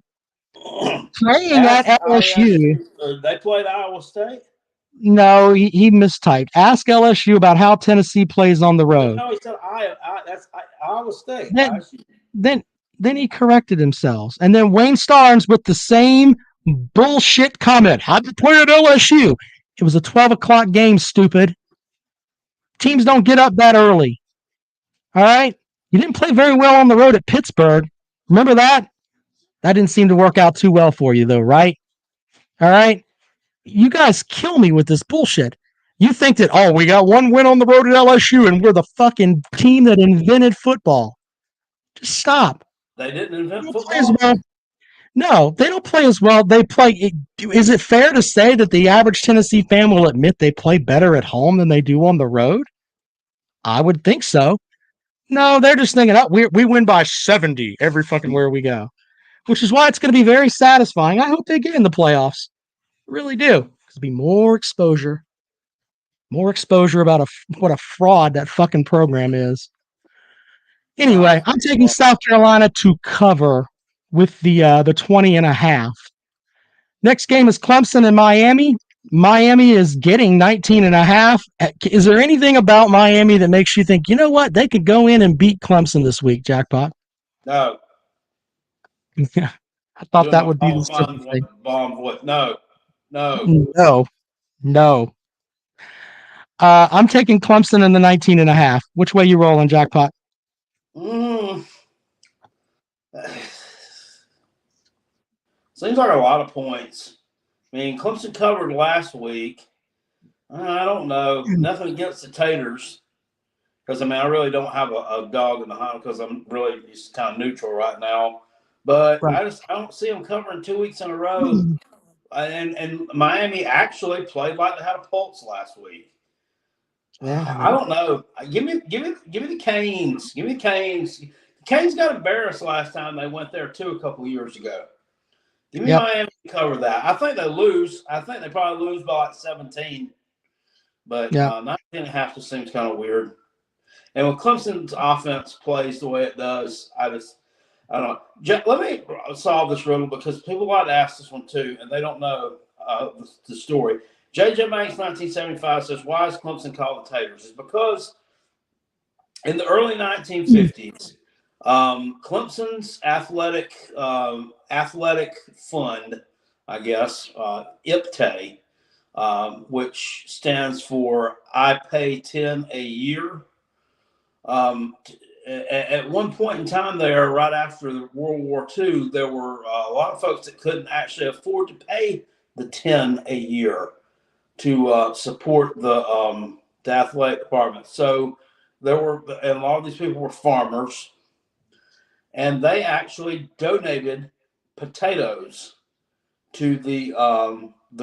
playing at LSU. They played Iowa State? No, he mistyped. Ask LSU about how Tennessee plays on the road. No, he said Iowa State. Then he corrected himself. And then Wayne Starnes with the same bullshit comment. How'd you play at LSU? It was a 12 o'clock game, stupid. Teams don't get up that early. All right? You didn't play very well on the road at Pittsburgh. Remember that? That didn't seem to work out too well for you, though, right? All right? You guys kill me with this bullshit. You think that, we got one win on the road at LSU and we're the fucking team that invented football. Just stop. They didn't invent football? Well. No, they don't play as well. They play. Is it fair to say that the average Tennessee fan will admit they play better at home than they do on the road? I would think so. No, they're just thinking, we win by 70 every fucking where we go, which is why it's going to be very satisfying. I hope they get in the playoffs. I really do. There'll be more exposure about what a fraud that fucking program is. Anyway, I'm taking South Carolina to cover with the 20.5. Next game is Clemson and Miami. Miami is getting 19.5. Is there anything about Miami that makes you think, you know what, they could go in and beat Clemson this week, Jackpot? No. Yeah, I thought that would be the same thing. No. I'm taking Clemson in the 19.5. Which way you rolling, Jackpot? Seems like a lot of points. I mean, Clemson covered last week. I don't know. Nothing against the Taters. Because, I really don't have a dog in the hunt because I'm really just kind of neutral right now. But right. I don't see them covering 2 weeks in a row. And Miami actually played like they had a pulse last week. Yeah. I don't know. Give me the Canes. Give me the Canes. The Canes got embarrassed last time they went there too a couple of years ago. Give me Miami to cover that. I think they lose. I think they probably lose by like 17. But 19.5 just seems kind of weird. And when Clemson's offense plays the way it does, I don't know. Let me solve this riddle because people like to ask this one too, and they don't know the story. J.J. Banks, 1975, says, why is Clemson called the Taters? It's because in the early 1950s, Clemson's athletic fund, I guess, IPTAY, which stands for I Pay 10 a Year. At one point in time there, right after World War II, there were a lot of folks that couldn't actually afford to pay the 10 a year to support the athletic department. So and a lot of these people were farmers, and they actually donated potatoes to the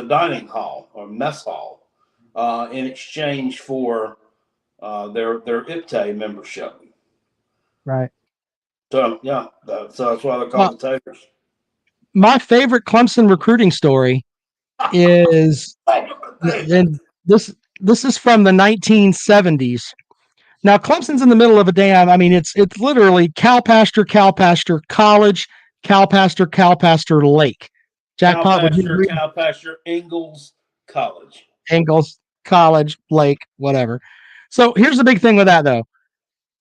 dining hall or mess hall in exchange for their IPTAY membership. Right. So so that's why they're called the Taters. My favorite Clemson recruiting story is, and this is from the 1970s. Now Clemson's in the middle of a dam. It's literally cow pasture, college, cow pasture, lake. Jackpot, cow pasture, Ingalls College. Ingalls College, lake, whatever. So here's the big thing with that though.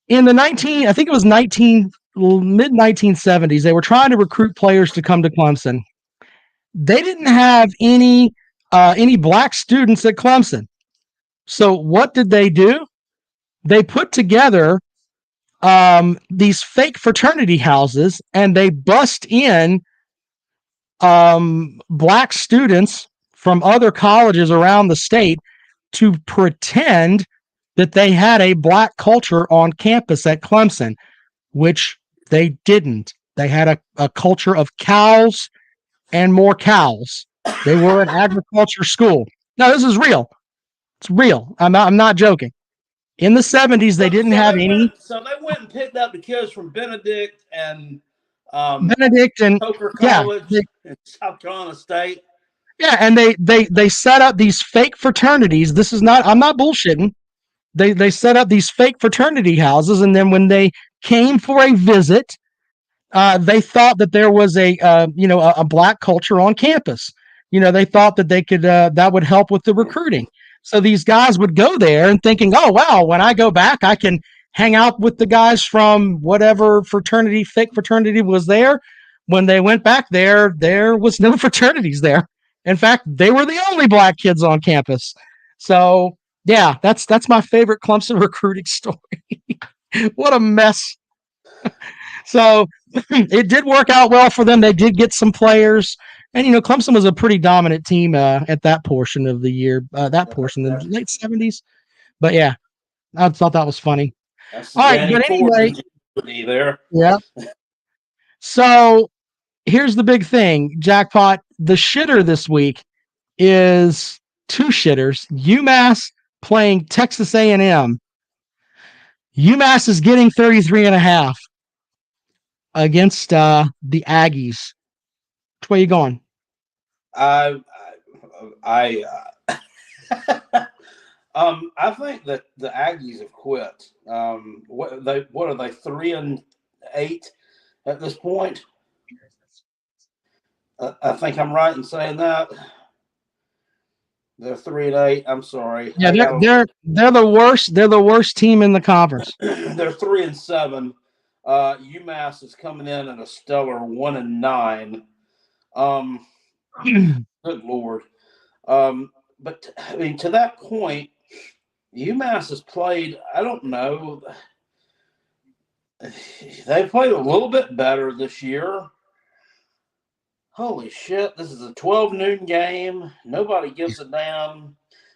In the mid-1970s, they were trying to recruit players to come to Clemson. They didn't have any black students at Clemson. So what did they do? They put together these fake fraternity houses, and they bust in black students from other colleges around the state to pretend that they had a black culture on campus at Clemson, which they didn't. They had a culture of cows and more cows. They were an agriculture school. No, this is real. It's real. I'm not joking. In the 70s, they didn't have any. So they went and picked up the kids from Benedict and Coker College in South Carolina State. Yeah, and they set up these fake fraternities. I'm not bullshitting. They set up these fake fraternity houses, and then when they came for a visit, they thought that there was a black culture on campus. They thought that they could that would help with the recruiting. So these guys would go there and thinking, oh wow, when I go back, I can hang out with the guys from whatever fraternity, fake fraternity was there. When they went back there was no fraternities there. In fact, they were the only black kids on campus. So yeah, that's my favorite Clemson recruiting story. What a mess. So it did work out well for them. They did get some players. And, Clemson was a pretty dominant team at that portion of the year, that portion, the late 70s. But yeah, I thought that was funny. That's All right, but anyway. There. Yeah. So here's the big thing, Jackpot. The shitter this week is two shitters. UMass playing Texas A&M. UMass is getting 33.5 against the Aggies. Which way are you going? I think that the Aggies have quit. What are they 3-8 at this point? I think I'm right in saying that. They're 3-8. I'm sorry. Yeah, they're the worst. They're the worst team in the conference. They're 3-7. UMass is coming in at a stellar 1-9. Good Lord. But I mean, to that point, UMass has played, I don't know, they played a little bit better this year. Holy shit, this is a 12 noon game. Nobody gives a damn.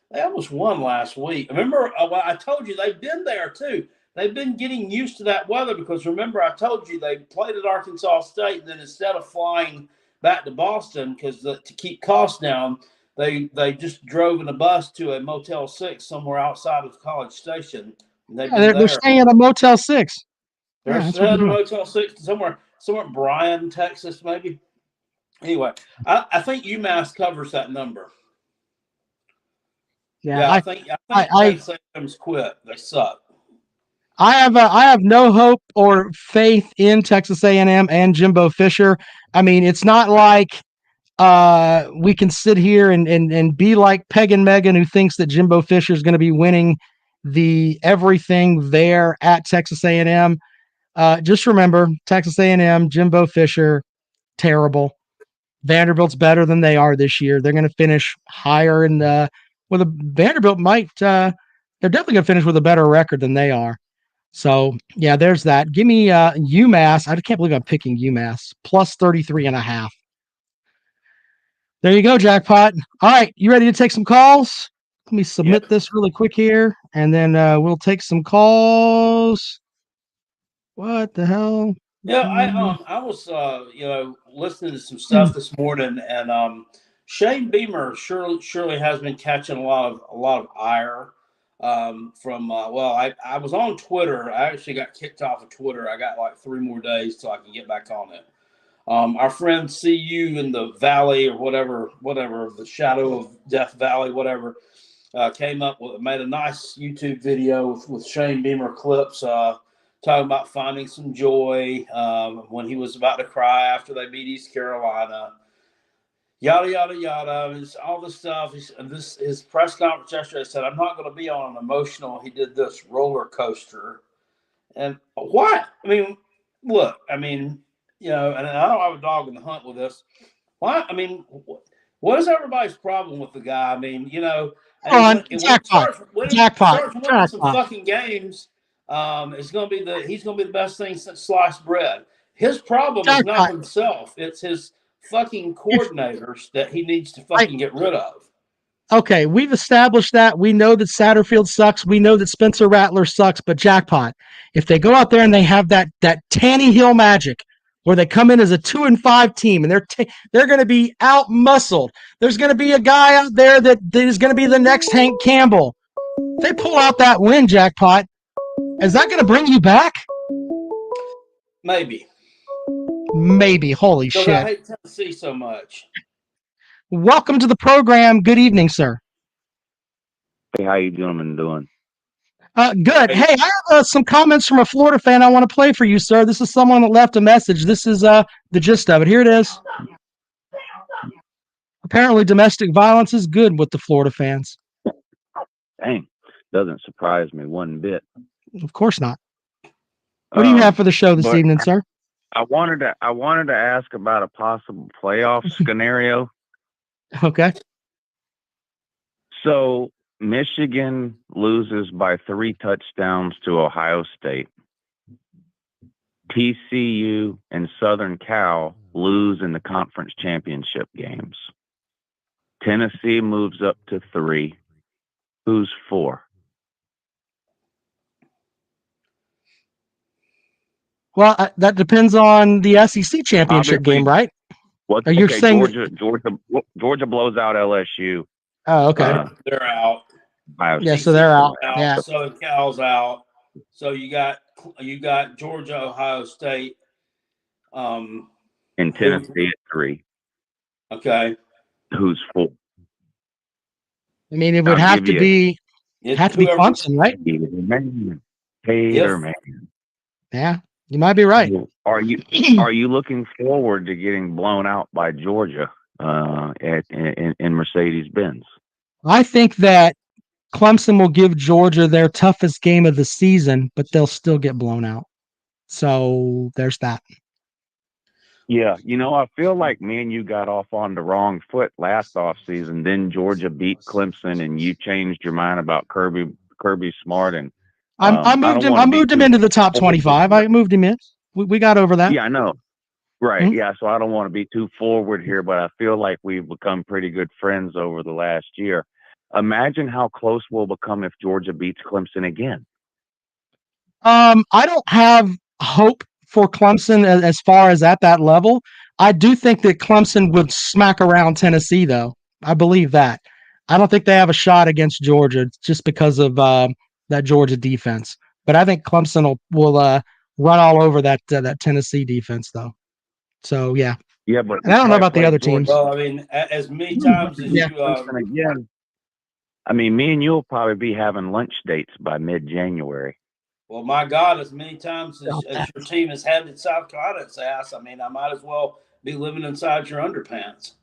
They almost won last week. Remember, I told you they've been there too. They've been getting used to that weather because remember, I told you they played at Arkansas State, and then instead of flying back to Boston because to keep costs down, they just drove in a bus to a Motel 6 somewhere outside of College Station. And they're staying at a Motel 6. They're staying at a Motel 6 somewhere in Bryan, Texas, maybe. Anyway, I think UMass covers that number. Yeah, I think Texas A&M's quit. They suck. I have no hope or faith in Texas A&M and Jimbo Fisher. I mean, it's not like we can sit here and be like Peg and Megan, who thinks that Jimbo Fisher is going to be winning the everything there at Texas A&M. Just remember, Texas A&M, Jimbo Fisher, terrible. Vanderbilt's better than they are this year. They're going to finish higher in the. Well, the Vanderbilt might. They're definitely going to finish with a better record than they are. So yeah, there's that. Give me UMass. I can't believe I'm picking UMass plus 33.5. There you go, Jackpot. All right, you ready to take some calls? Let me submit this really quick here, and then we'll take some calls. What the hell? Yeah, I was listening to some stuff this morning, and Shane Beamer surely has been catching a lot of ire from. I was on Twitter. I actually got kicked off of Twitter. I got like 3 more days till I can get back on it. Our friend CU in the Valley or whatever, the Shadow of Death Valley, whatever, made a nice YouTube video with Shane Beamer clips. Talking about finding some joy when he was about to cry after they beat East Carolina, yada, yada, yada. It's all this stuff. His press conference yesterday said, I'm not going to be on an emotional, he did this roller coaster. And why? I mean, look, and I don't have a dog in the hunt with this. Why? I mean, what is everybody's problem with the guy? I mean, Jackpot. When he starts winning some fucking games, he's going to be the best thing since sliced bread. His problem is not himself; it's his fucking coordinators that he needs to fucking get rid of. Okay, we've established that. We know that Satterfield sucks. We know that Spencer Rattler sucks. But Jackpot, if they go out there and they have that Tanny Hill magic, where they come in as a 2-5 team and they're going to be out muscled, there's going to be a guy out there that is going to be the next Hank Campbell. If they pull out that win, Jackpot, is that going to bring you back? Maybe. Holy shit. I hate Tennessee so much. Welcome to the program. Good evening, sir. Hey, how you gentlemen doing? Good. Hey, I have some comments from a Florida fan I want to play for you, sir. This is someone that left a message. This is the gist of it. Here it is. Apparently, domestic violence is good with the Florida fans. Dang, doesn't surprise me one bit. Of course not. What do you have for the show this evening, sir? I wanted to ask about a possible playoff scenario. Okay. So Michigan loses by 3 touchdowns to Ohio State. TCU and Southern Cal lose in the conference championship games. Tennessee moves up to 3. Who's 4? Well, that depends on the SEC championship game, right? Are you saying Georgia blows out LSU? Oh, okay. They're out. Yeah, so they're out. Yeah. Southern Cal's out. So you got Georgia, Ohio State, and Tennessee at 3. Okay. Who's 4? I mean, it would have to be Clemson, right? Hater man. Yeah, you might be right. Are you looking forward to getting blown out by Georgia in Mercedes-Benz? I think that Clemson will give Georgia their toughest game of the season, but they'll still get blown out. So there's that. Yeah, I feel like me and you got off on the wrong foot last offseason. Then Georgia beat Clemson, and you changed your mind about Kirby Smart. And I moved him into the top 25. I moved him in. We got over that. Yeah, I know. Right. Mm-hmm. Yeah. So I don't want to be too forward here, but I feel like we've become pretty good friends over the last year. Imagine how close we'll become if Georgia beats Clemson again. I don't have hope for Clemson as far as at that level. I do think that Clemson would smack around Tennessee, though. I believe that. I don't think they have a shot against Georgia just because of that Georgia defense. But I think Clemson will run all over that Tennessee defense, though. So, yeah. Yeah, but and I don't know about the other teams. Well, I mean, as many times as you again, I mean, me and you will probably be having lunch dates by mid-January. Well, my God, as many times as your team has had in South Carolina's ass, I mean, I might as well be living inside your underpants.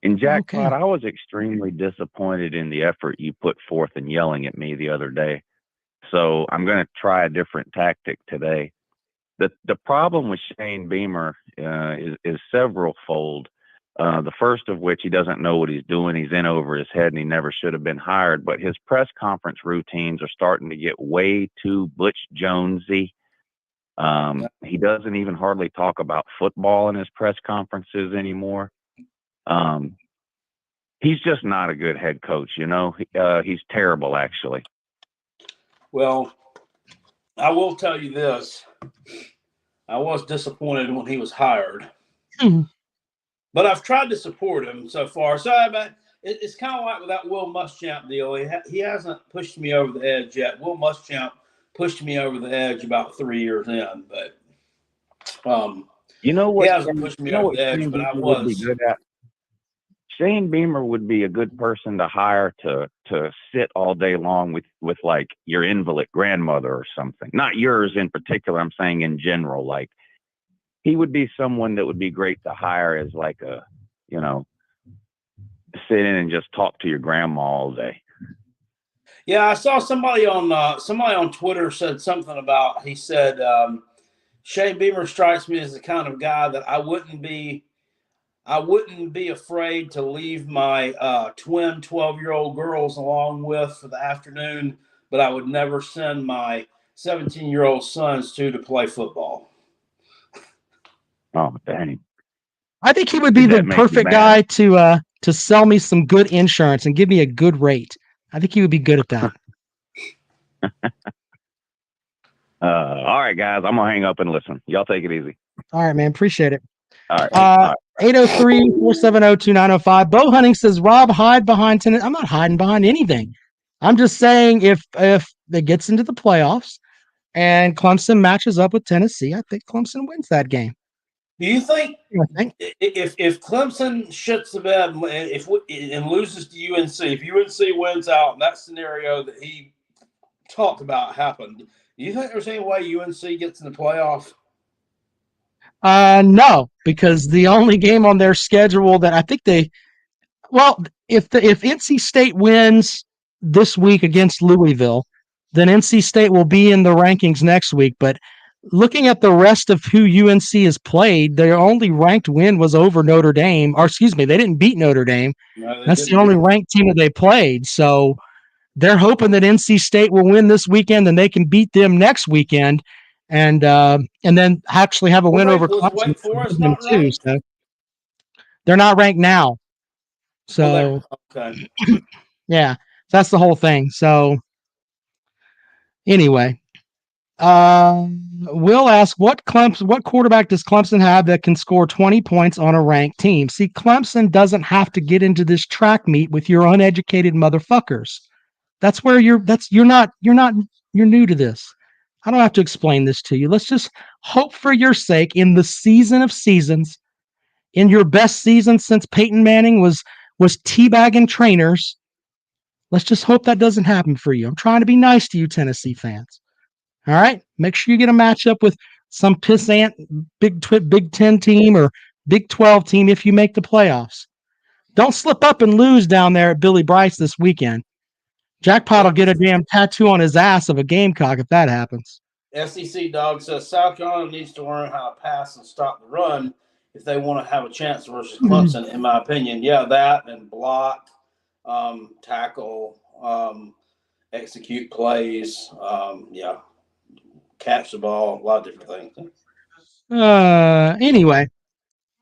In Jackpot, I was extremely disappointed in the effort you put forth in yelling at me the other day. So I'm going to try a different tactic today. The problem with Shane Beamer is several-fold. The first of which, he doesn't know what he's doing. He's in over his head, and he never should have been hired. But his press conference routines are starting to get way too Butch Jonesy. He doesn't even hardly talk about football in his press conferences anymore. He's just not a good head coach, He's terrible, actually. Well, I will tell you this. I was disappointed when he was hired. But I've tried to support him so far. So it's kind of like with that Will Muschamp deal. He hasn't pushed me over the edge yet. Will Muschamp pushed me over the edge about 3 years in, but you know what? He hasn't pushed me over the edge, but I was. Shane Beamer would be a good person to hire to sit all day long with like your invalid grandmother or something. Not yours in particular. I'm saying in general, like. He would be someone that would be great to hire as like a, sit in and just talk to your grandma all day. Yeah, I saw somebody on Twitter said something about. He said Shane Beamer strikes me as the kind of guy that I wouldn't be afraid to leave my twin 12-year-old girls along with for the afternoon, but I would never send my 17-year-old sons to play football. Oh, dang. I think he would be the perfect guy to sell me some good insurance and give me a good rate. I think he would be good at that. All right, guys. I'm going to hang up and listen. Y'all take it easy. All right, man. Appreciate it. All right. 803-470-2905. Bo Hunting says, Rob, hide behind Tennessee. I'm not hiding behind anything. I'm just saying if it gets into the playoffs and Clemson matches up with Tennessee, I think Clemson wins that game. Do you think if Clemson shits the bed and loses to UNC, if UNC wins out in that scenario, that he talked about happened. Do you think there's any way UNC gets in the playoff? No, because the only game on their schedule that I think if NC State wins this week against Louisville, then NC State will be in the rankings next week. But looking at the rest of who UNC has played, their only ranked win was over Notre Dame. Or excuse me, they didn't beat Notre Dame. No, that's the only ranked team that they played. So they're hoping that NC State will win this weekend and they can beat them next weekend, and then actually have a win over Clemson. Wake Forest not too, so they're not ranked now. So okay. Yeah, that's the whole thing. So anyway, Will ask, what quarterback does Clemson have that can score 20 points on a ranked team? See, Clemson doesn't have to get into this track meet with your uneducated motherfuckers. That's where you're new to this. I don't have to explain this to you. Let's just hope for your sake in the season of seasons, in your best season since Peyton Manning was teabagging trainers. Let's just hope that doesn't happen for you. I'm trying to be nice to you, Tennessee fans. All right? Make sure you get a matchup with some pissant Big 10 team or Big 12 team if you make the playoffs. Don't slip up and lose down there at Williams Brice this weekend. Jackpot will get a damn tattoo on his ass of a Gamecock if that happens. SEC Dog says South Carolina needs to learn how to pass and stop the run if they want to have a chance versus Clemson, in my opinion. Yeah, that and block, tackle, execute plays, catch the ball, a lot of different things. Anyway,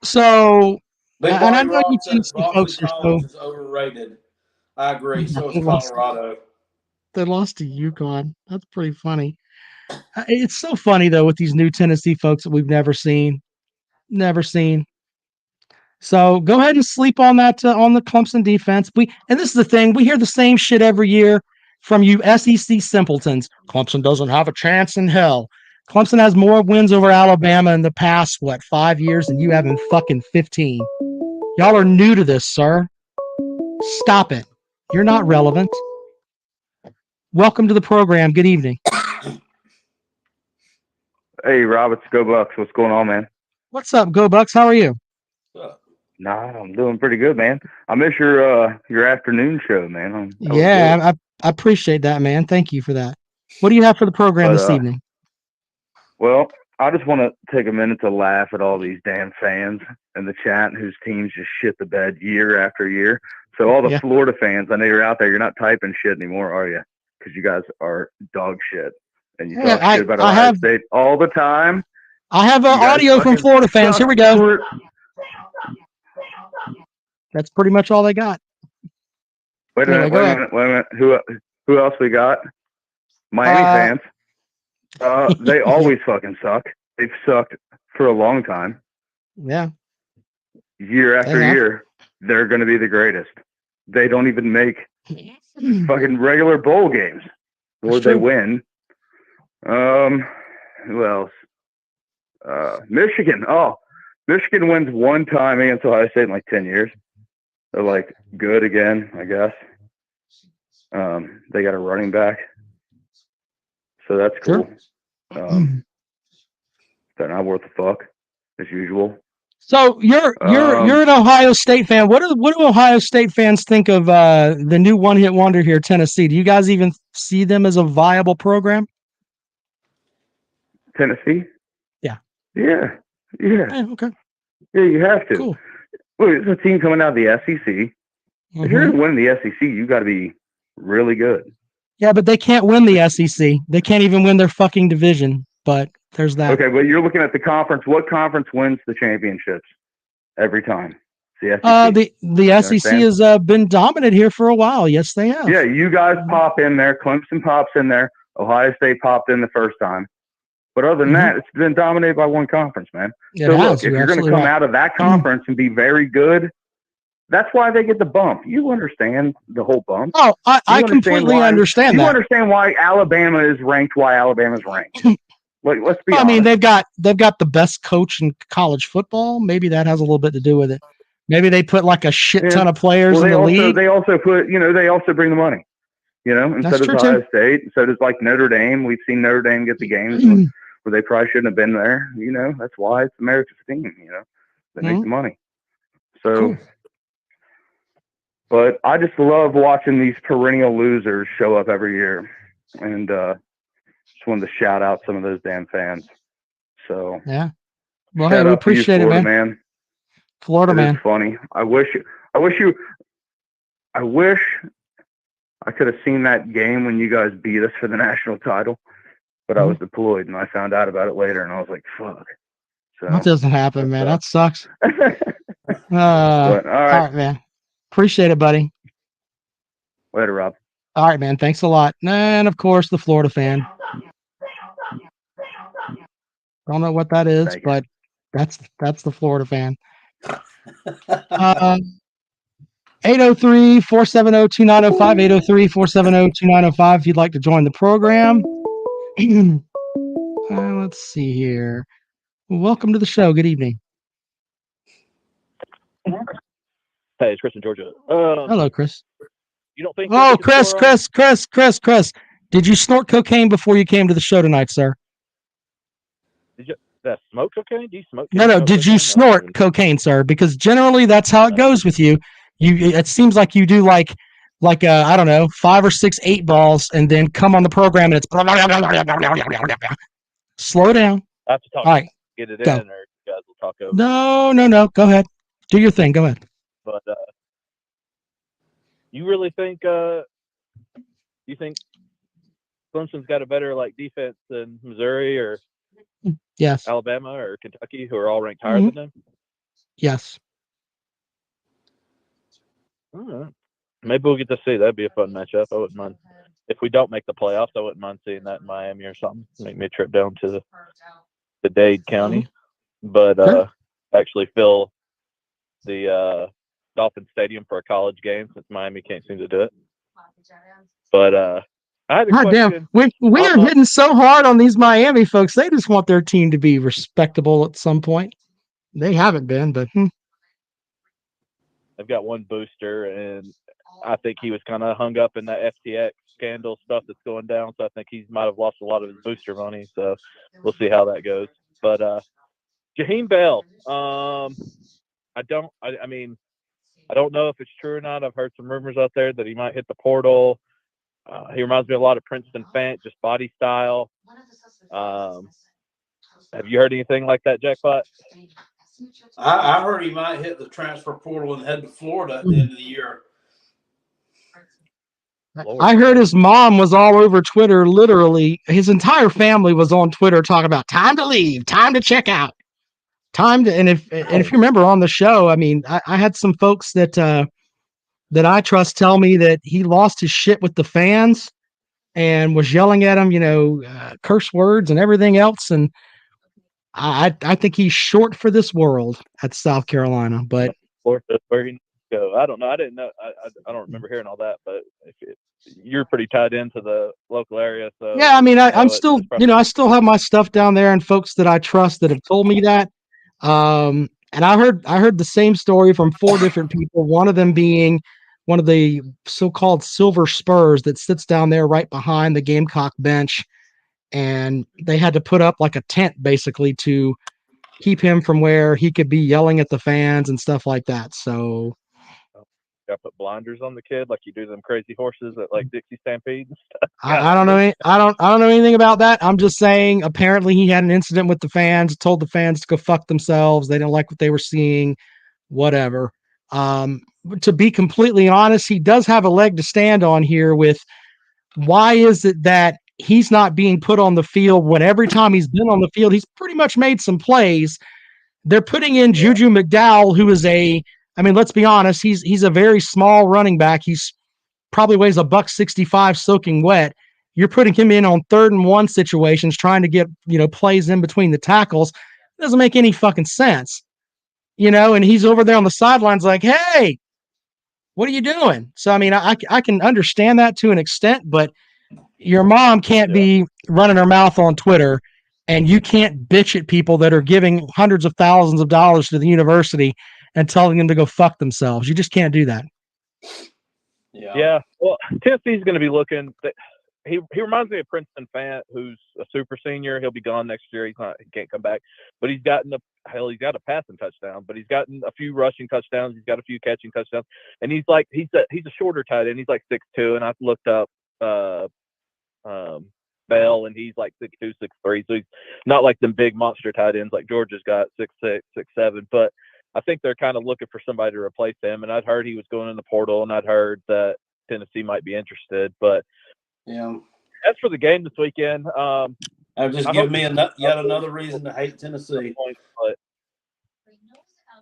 so Big and I know you says folks Boston College is overrated. I agree. So is Colorado. They lost to UConn. That's pretty funny. It's so funny though with these new Tennessee folks that we've never seen. So go ahead and sleep on that on the Clemson defense. And this is the thing, we hear the same shit every year from you SEC simpletons. Clemson doesn't have a chance in hell. Clemson has more wins over Alabama in the past 5 years than you have in fucking 15. Y'all are new to this, sir. Stop it. You're not relevant. Welcome to the program. Good evening. Hey, Rob, it's Go Bucks. What's going on, man? What's up, Go Bucks? How are you? Nah, I'm doing pretty good, man. I miss your afternoon show, man. I appreciate that, man. Thank you for that. What do you have for the program this evening? Well, I just want to take a minute to laugh at all these damn fans in the chat whose teams just shit the bed year after year. So all the Florida fans, I know you're out there. You're not typing shit anymore, are you? Because you guys are dog shit. And you talk shit about Ohio State all the time. I have audio from Florida fans. Here we go. That's pretty much all they got. Wait a minute. Who else we got? Miami fans. They always fucking suck. They've sucked for a long time. Yeah. Year after year, they're going to be the greatest. They don't even make fucking regular bowl games. Or they win. Who else? Michigan. Oh, Michigan wins one time against Ohio State in like 10 years. They're like good again, I guess. They got a running back. So that's cool. Sure. They're not worth a fuck, as usual. So you're an Ohio State fan. What do Ohio State fans think of the new one-hit wonder here, Tennessee? Do you guys even see them as a viable program? Tennessee? Yeah. Yeah. Okay. Yeah, you have to. Cool. Well, it's a team coming out of the SEC. Mm-hmm. If you're going to win the SEC, you got to be really good. Yeah, but they can't win the SEC. They can't even win their fucking division. But there's that. Okay, but you're looking at the conference. What conference wins the championships every time? The SEC. The SEC has been dominant here for a while. Yes, they have. Yeah, you guys pop in there. Clemson pops in there. Ohio State popped in the first time. But other than that, it's been dominated by one conference, man. Look, if you're going to come out of that conference and be very good, that's why they get the bump. You understand the whole bump. Oh, I completely understand that. You understand why Alabama is ranked, why Alabama's ranked. Like, let's be honest. I mean, they've got the best coach in college football. Maybe that has a little bit to do with it. Maybe they put like a shit ton of players in the league. They also put, they also bring the money. And That's so does true, Ohio too. State. And so does like Notre Dame. We've seen Notre Dame get the games where they probably shouldn't have been there. That's why it's America's team. They make the money. So, Cool. but I just love watching these perennial losers show up every year, and just wanted to shout out some of those damn fans. So yeah. Well, shout hey, we out to you, appreciate it, Florida man. Florida It man. is funny. I wish I could have seen that game when you guys beat us for the national title, but I was deployed and I found out about it later and I was like, fuck. So That doesn't happen, man. That sucks. but, all right, man. Appreciate it, buddy. Later, Rob. All right, man. Thanks a lot. And of course, the Florida fan. Don't know what that is, but that's the Florida fan. 803-470-2905, 803-470-2905 if you'd like to join the program. Let's see here. Welcome to the show. Good evening. Hey, it's Chris in Georgia. Hello, Chris. You don't think? Oh, Chris. Did you snort cocaine before you came to the show tonight, sir? Did you smoke cocaine? Do you smoke? No. Did you snort cocaine, sir? Because generally that's how it goes with you. It seems like you do like I don't know, 5 or 6 8 balls, and then come on the program and it's slow down. I have to talk. All right, get it go. in, or you guys will talk over. No. Go ahead. Do your thing. Go ahead. But you really think? You think Clemson's got a better defense than Missouri or Yes, Alabama or Kentucky, who are all ranked higher than them? Yes. All right. Maybe we'll get to see. That'd be a fun matchup. I wouldn't mind. If we don't make the playoffs, I wouldn't mind seeing that in Miami or something. Make me a trip down to the Dade County, but actually fill the Dolphin Stadium for a college game since Miami can't seem to do it. But I had a question. Damn, we are hitting so hard on these Miami folks. They just want their team to be respectable at some point. They haven't been, but They've got one booster, and I think he was kind of hung up in that FTX scandal stuff that's going down. So I think he might have lost a lot of his booster money. So we'll see how that goes. But Jaheim Bell, I don't know if it's true or not. I've heard some rumors out there that he might hit the portal. He reminds me a lot of Princeton Fant, just body style. Have you heard anything like that, Jackpot? I heard he might hit the transfer portal and head to Florida at the end of the year. I heard his mom was all over Twitter. Literally, his entire family was on Twitter talking about time to leave, time to check out, and if you remember on the show, I mean, I had some folks that I trust tell me that he lost his shit with the fans and was yelling at them, curse words and everything else. And I think he's short for this world at South Carolina, but where he needs to go. I don't know. I didn't know. I don't remember hearing all that, but you're pretty tied into the local area. So yeah, I mean, I'm still, I still have my stuff down there and folks that I trust that have told me that. And I heard the same story from 4 different people. One of them being one of the so-called Silver Spurs that sits down there right behind the Gamecock bench. And they had to put up like a tent basically to keep him from where he could be yelling at the fans and stuff like that. So got to put blinders on the kid like you do them crazy horses at Dixie Stampede and stuff. I don't know. I don't know anything about that. I'm just saying apparently he had an incident with the fans, told the fans to go fuck themselves. They didn't like what they were seeing, whatever. To be completely honest, he does have a leg to stand on here with why is it that he's not being put on the field when every time he's been on the field, he's pretty much made some plays. They're putting in Juju McDowell, who is let's be honest, he's a very small running back. He's probably weighs $165 soaking wet. You're putting him in on 3rd and 1 situations, trying to get, plays in between the tackles. It doesn't make any fucking sense, and he's over there on the sidelines like, hey, what are you doing? So, I mean, I can understand that to an extent, but your mom can't be running her mouth on Twitter, and you can't bitch at people that are giving hundreds of thousands of dollars to the university and telling them to go fuck themselves. You just can't do that. Yeah. Well, Tennessee's going to be looking. He reminds me of Princeton Fant, who's a super senior. He''ll be gone next year. He can't come back. But he's got a passing touchdown. But he's gotten a few rushing touchdowns. He's got a few catching touchdowns. And he's a shorter tight end. He's like 6'2", and I've looked up Bell, and he's like 6'2", 6'3". So he's not like them big monster tight ends like Georgia's got 6'6", 6'7". But I think they're kind of looking for somebody to replace him. And I'd heard he was going in the portal, and I'd heard that Tennessee might be interested. But as for the game this weekend, just give me yet another reason to hate Tennessee.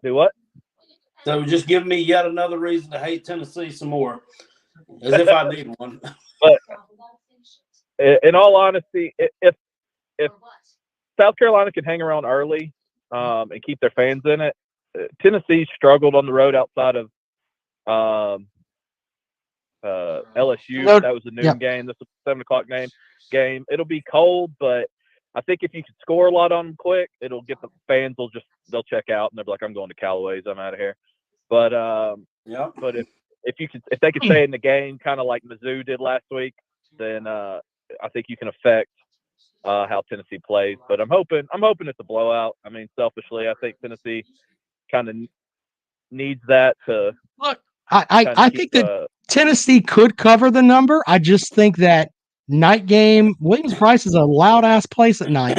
Do what? So just give me yet another reason to hate Tennessee some more, as if I need one. But in all honesty, if South Carolina can hang around early and keep their fans in it, Tennessee struggled on the road outside of LSU. That was a noon game. This was a 7 o'clock game. It'll be cold, but I think if you can score a lot on them quick, it'll get the fans. They'll check out and they'll be like, "I'm going to Callaway's. I'm out of here." But but if they could stay in the game, kind of like Mizzou did last week, then I think you can affect how Tennessee plays. But I'm hoping it's a blowout. I mean, selfishly, I think Tennessee kind of needs that to look. I think that Tennessee could cover the number. I just think that night game, Williams Brice is a loud ass place at night.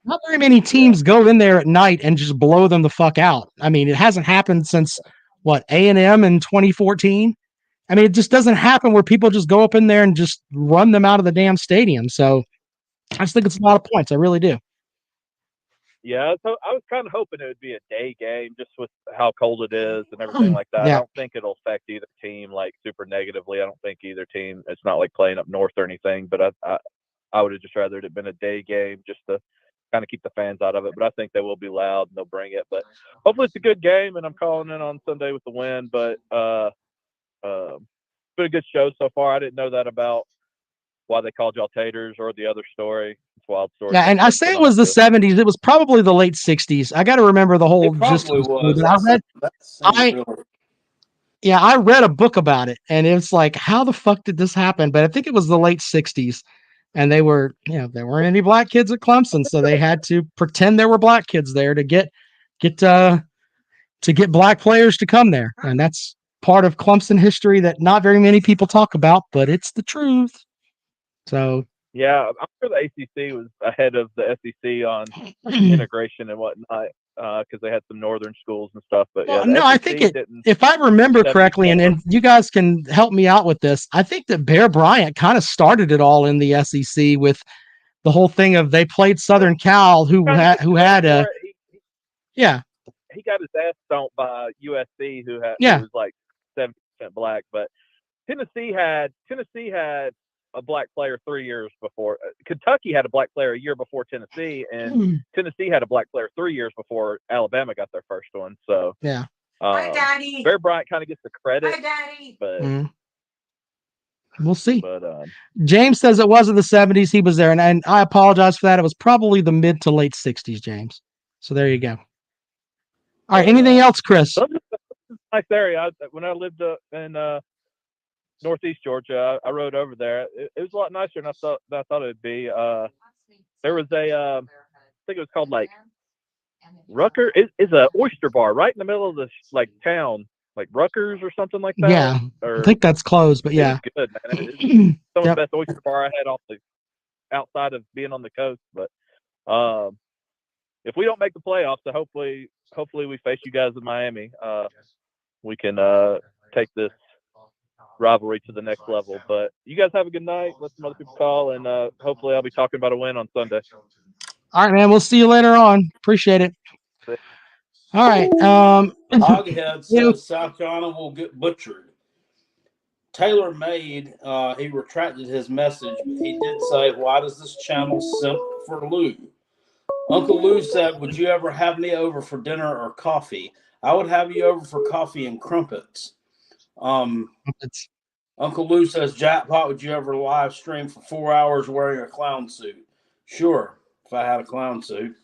Not very many teams go in there at night and just blow them the fuck out. I mean, it hasn't happened since A&M in 2014. I mean, it just doesn't happen where people just go up in there and just run them out of the damn stadium. So I just think it's a lot of points. I really do. Yeah, so I was kind of hoping it would be a day game just with how cold it is and everything like that. I don't think it'll affect either team like super negatively. I don't think either team, it's not like playing up north or anything, but I would have just rather it had been a day game just to kind of keep the fans out of it. But I think they will be loud and they'll bring it. But hopefully it's a good game, and I'm calling in on Sunday with the win. But been a good show so far. I didn't know that about why they called y'all taters or the other story. It's wild story. Yeah, and I say it was the 70s. It was probably the late 60s. I got to remember the whole gist. I read a book about it, and it's like, how the fuck did this happen? But I think it was the late 60s, and there weren't any black kids at Clemson, so they had to pretend there were black kids there to get black players to come there, and that's part of Clemson history that not very many people talk about, but it's the truth. So yeah, I'm sure the ACC was ahead of the SEC on integration and whatnot because they had some northern schools and stuff. But I think if I remember correctly, and you guys can help me out with this, I think that Bear Bryant kind of started it all in the SEC with the whole thing of they played Southern Cal, who had a he got his ass stomped by USC, who was like 70% black. But Tennessee had a black player 3 years before. Kentucky had a black player a year before Tennessee, and Tennessee had a black player 3 years before Alabama got their first one. So Hi, Daddy. Bear Bryant kind of gets the credit. Hi, Daddy. But we'll see. But James says it was in the 70s. He was there, and I apologize for that. It was probably the mid to late 60s, James. So there you go. All right. Anything else, Chris? Nice area. When I lived in Northeast Georgia, I rode over there. It was a lot nicer than I thought it would be. There was I think it was called like Rucker. It's a oyster bar right in the middle of this like town, like Rutgers or something like that. Yeah, I think that's closed, but yeah, it was good, man. It's some of the best oyster bar I had outside of being on the coast. But if we don't make the playoffs, so hopefully we face you guys in Miami. We can take this rivalry to the next level. But you guys have a good night. Let some other people call, and hopefully I'll be talking about a win on Sunday. All right, man. We'll see you later on. Appreciate it. All right. Hoghead says South Carolina will get butchered. Taylor made he retracted his message, but he did say, "Why does this channel simp for Lou?" Uncle Lou said, "Would you ever have me over for dinner or coffee? I would have you over for coffee and crumpets." Uncle Lou says, "Jackpot, would you ever live stream for 4 hours wearing a clown suit?" Sure, if I had a clown suit.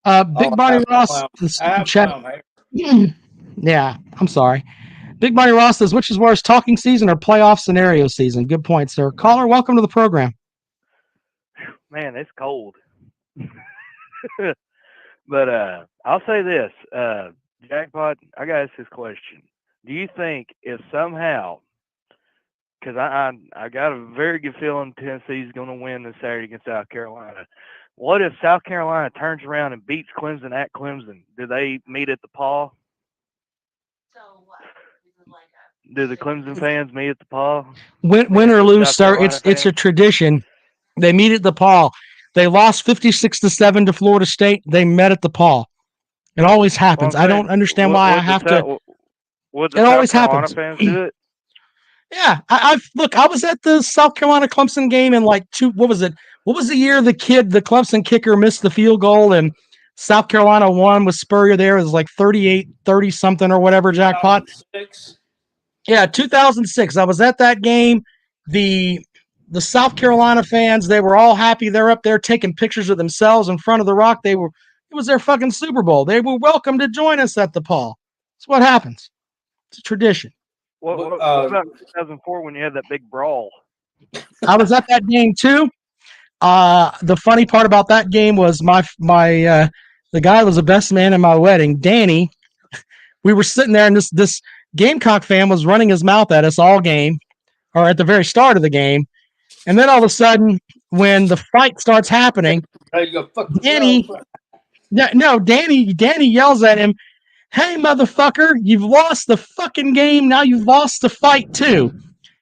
Big Bonnie Ross. Yeah, I'm sorry. Big Money Ross says, which is worse, talking season or playoff scenario season? Good point, sir. Caller, welcome to the program. Man, it's cold. But I'll say this, Jackpot, I got to ask this question. Do you think if somehow, because I got a very good feeling Tennessee's going to win this Saturday against South Carolina, what if South Carolina turns around and beats Clemson at Clemson? Do they meet at the Paw? Do the Clemson fans meet at the Paw? Win or lose, sir, it's a tradition. They meet at the Paw. They lost 56-7 to Florida State. They met at the Paw. It always happens. I don't understand why I have to. Would the South Carolina fans do it? Yeah, I was at the South Carolina Clemson game in what was it? What was the year the Clemson kicker missed the field goal and South Carolina won with Spurrier there? It was like 38-30 something or whatever, Jackpot. 2006. Yeah, 2006. I was at that game. The South Carolina fans, they were all happy. They're up there taking pictures of themselves in front of the rock. It was their fucking Super Bowl. They were welcome to join us at the Paw. That's what happens. It's a tradition. What about 2004 when you had that big brawl? I was at that game too. The funny part about that game was the guy who was the best man in my wedding, Danny. We were sitting there, and this Gamecock fan was running his mouth at us all game, or at the very start of the game, and then all of a sudden, when the fight starts happening, Danny yells at him, "Hey, motherfucker, you've lost the fucking game. Now you've lost the fight too."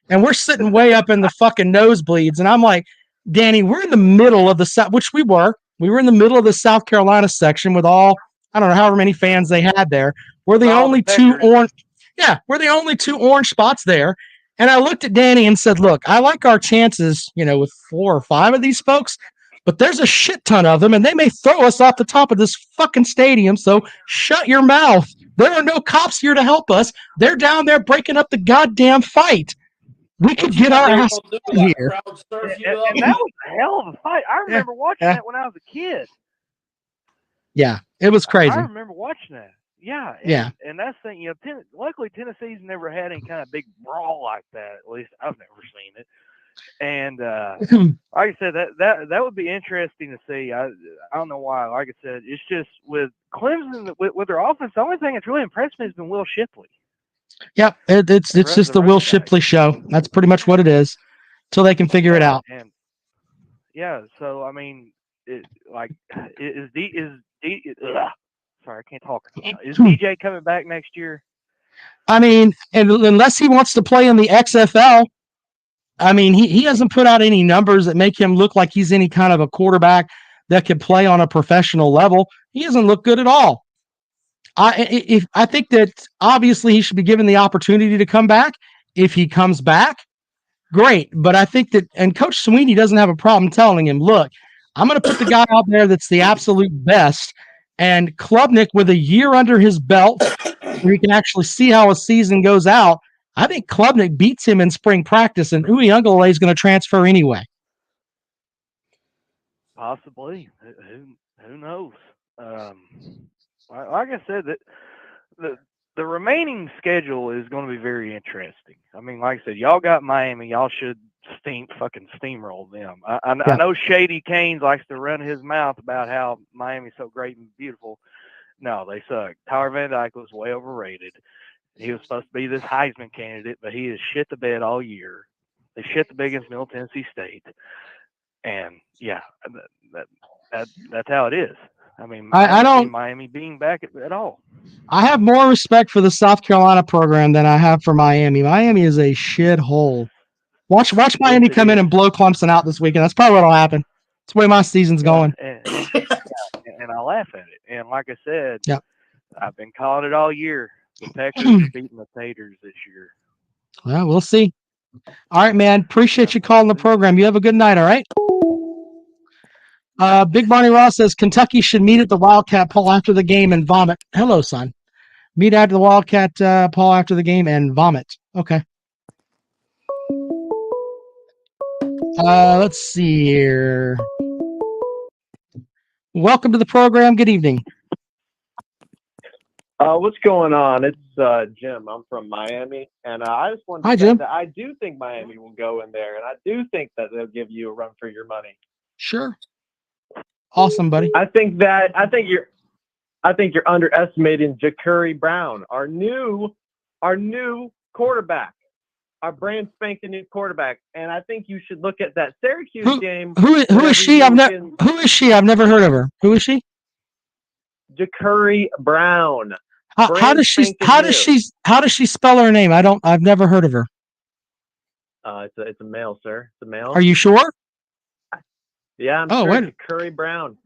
And we're sitting way up in the fucking nosebleeds. And I'm like, Danny, we're in the middle of the South, which we were. We were in the middle of the South Carolina section with all, I don't know, however many fans they had there. We're the only two orange. Yeah, we're the only two orange spots there. And I looked at Danny and said, look, I like our chances, with 4 or 5 of these folks, but there's a shit ton of them, and they may throw us off the top of this fucking stadium, so shut your mouth. There are no cops here to help us. They're down there breaking up the goddamn fight. We could get our ass here. And that was a hell of a fight. I remember watching that when I was a kid. Yeah, it was crazy. I remember watching that. Yeah. And that's the thing, luckily Tennessee's never had any kind of big brawl like that. At least I've never seen it. And like I said, that would be interesting to see. I don't know why. Like I said, it's just with Clemson with their offense. The only thing that's really impressed me has been Will Shipley. Yep, it's just the Will Shipley show. That's pretty much what it is, till they can figure it out. And so I mean, sorry, I can't talk. Is DJ coming back next year? I mean, unless he wants to play in the XFL. I mean, he hasn't put out any numbers that make him look like he's any kind of a quarterback that could play on a professional level. He doesn't look good at all. I think that obviously he should be given the opportunity to come back. If he comes back, great. But I think that, and Coach Sweeney doesn't have a problem telling him, look, I'm going to put the guy out there that's the absolute best. And Klubnik, with a year under his belt, where you can actually see how a season goes out, I think Klubnik beats him in spring practice, and Uyunglele is going to transfer anyway. Possibly. Who knows? Like I said, that the remaining schedule is going to be very interesting. I mean, like I said, y'all got Miami. Y'all should steamroll them. I know Shady Canes likes to run his mouth about how Miami's so great and beautiful. No, they suck. Tyler Van Dyke was way overrated. He was supposed to be this Heisman candidate, but he has shit the bed all year. They shit the bed against Middle Tennessee State. And, yeah, that's how it is. I mean, I don't see Miami being back at all. I have more respect for the South Carolina program than I have for Miami. Miami is a shithole. Watch Miami come in and blow Clemson out this weekend. That's probably what'll happen. That's the way my season's going. And I laugh at it. And like I said, I've been calling it all year. The Texans are beating the Taters this year. Well, we'll see. All right, man. Appreciate you calling the program. You have a good night, all right? Big Barney Ross says Kentucky should meet at the Wildcat Paul after the game and vomit. Hello, son. Meet after the Wildcat Paul after the game and vomit. Okay. Let's see here. Welcome to the program. Good evening. What's going on? It's Jim. I'm from Miami, and I just wanted to Hi, say Jim. that I do think Miami will go in there, and I do think that they'll give you a run for your money. Sure. Awesome, buddy. I think you're underestimating Ja'Curry Brown, our new quarterback, our brand spanking new quarterback, and I think you should look at that Syracuse game. Who is she? Who is she? I've never heard of her. Who is she? Ja'Curry Brown. How does she spell her name? I've never heard of her. It's a male, sir. It's a male. Are you sure? Yeah, I'm sure. Ja'Curry Brown.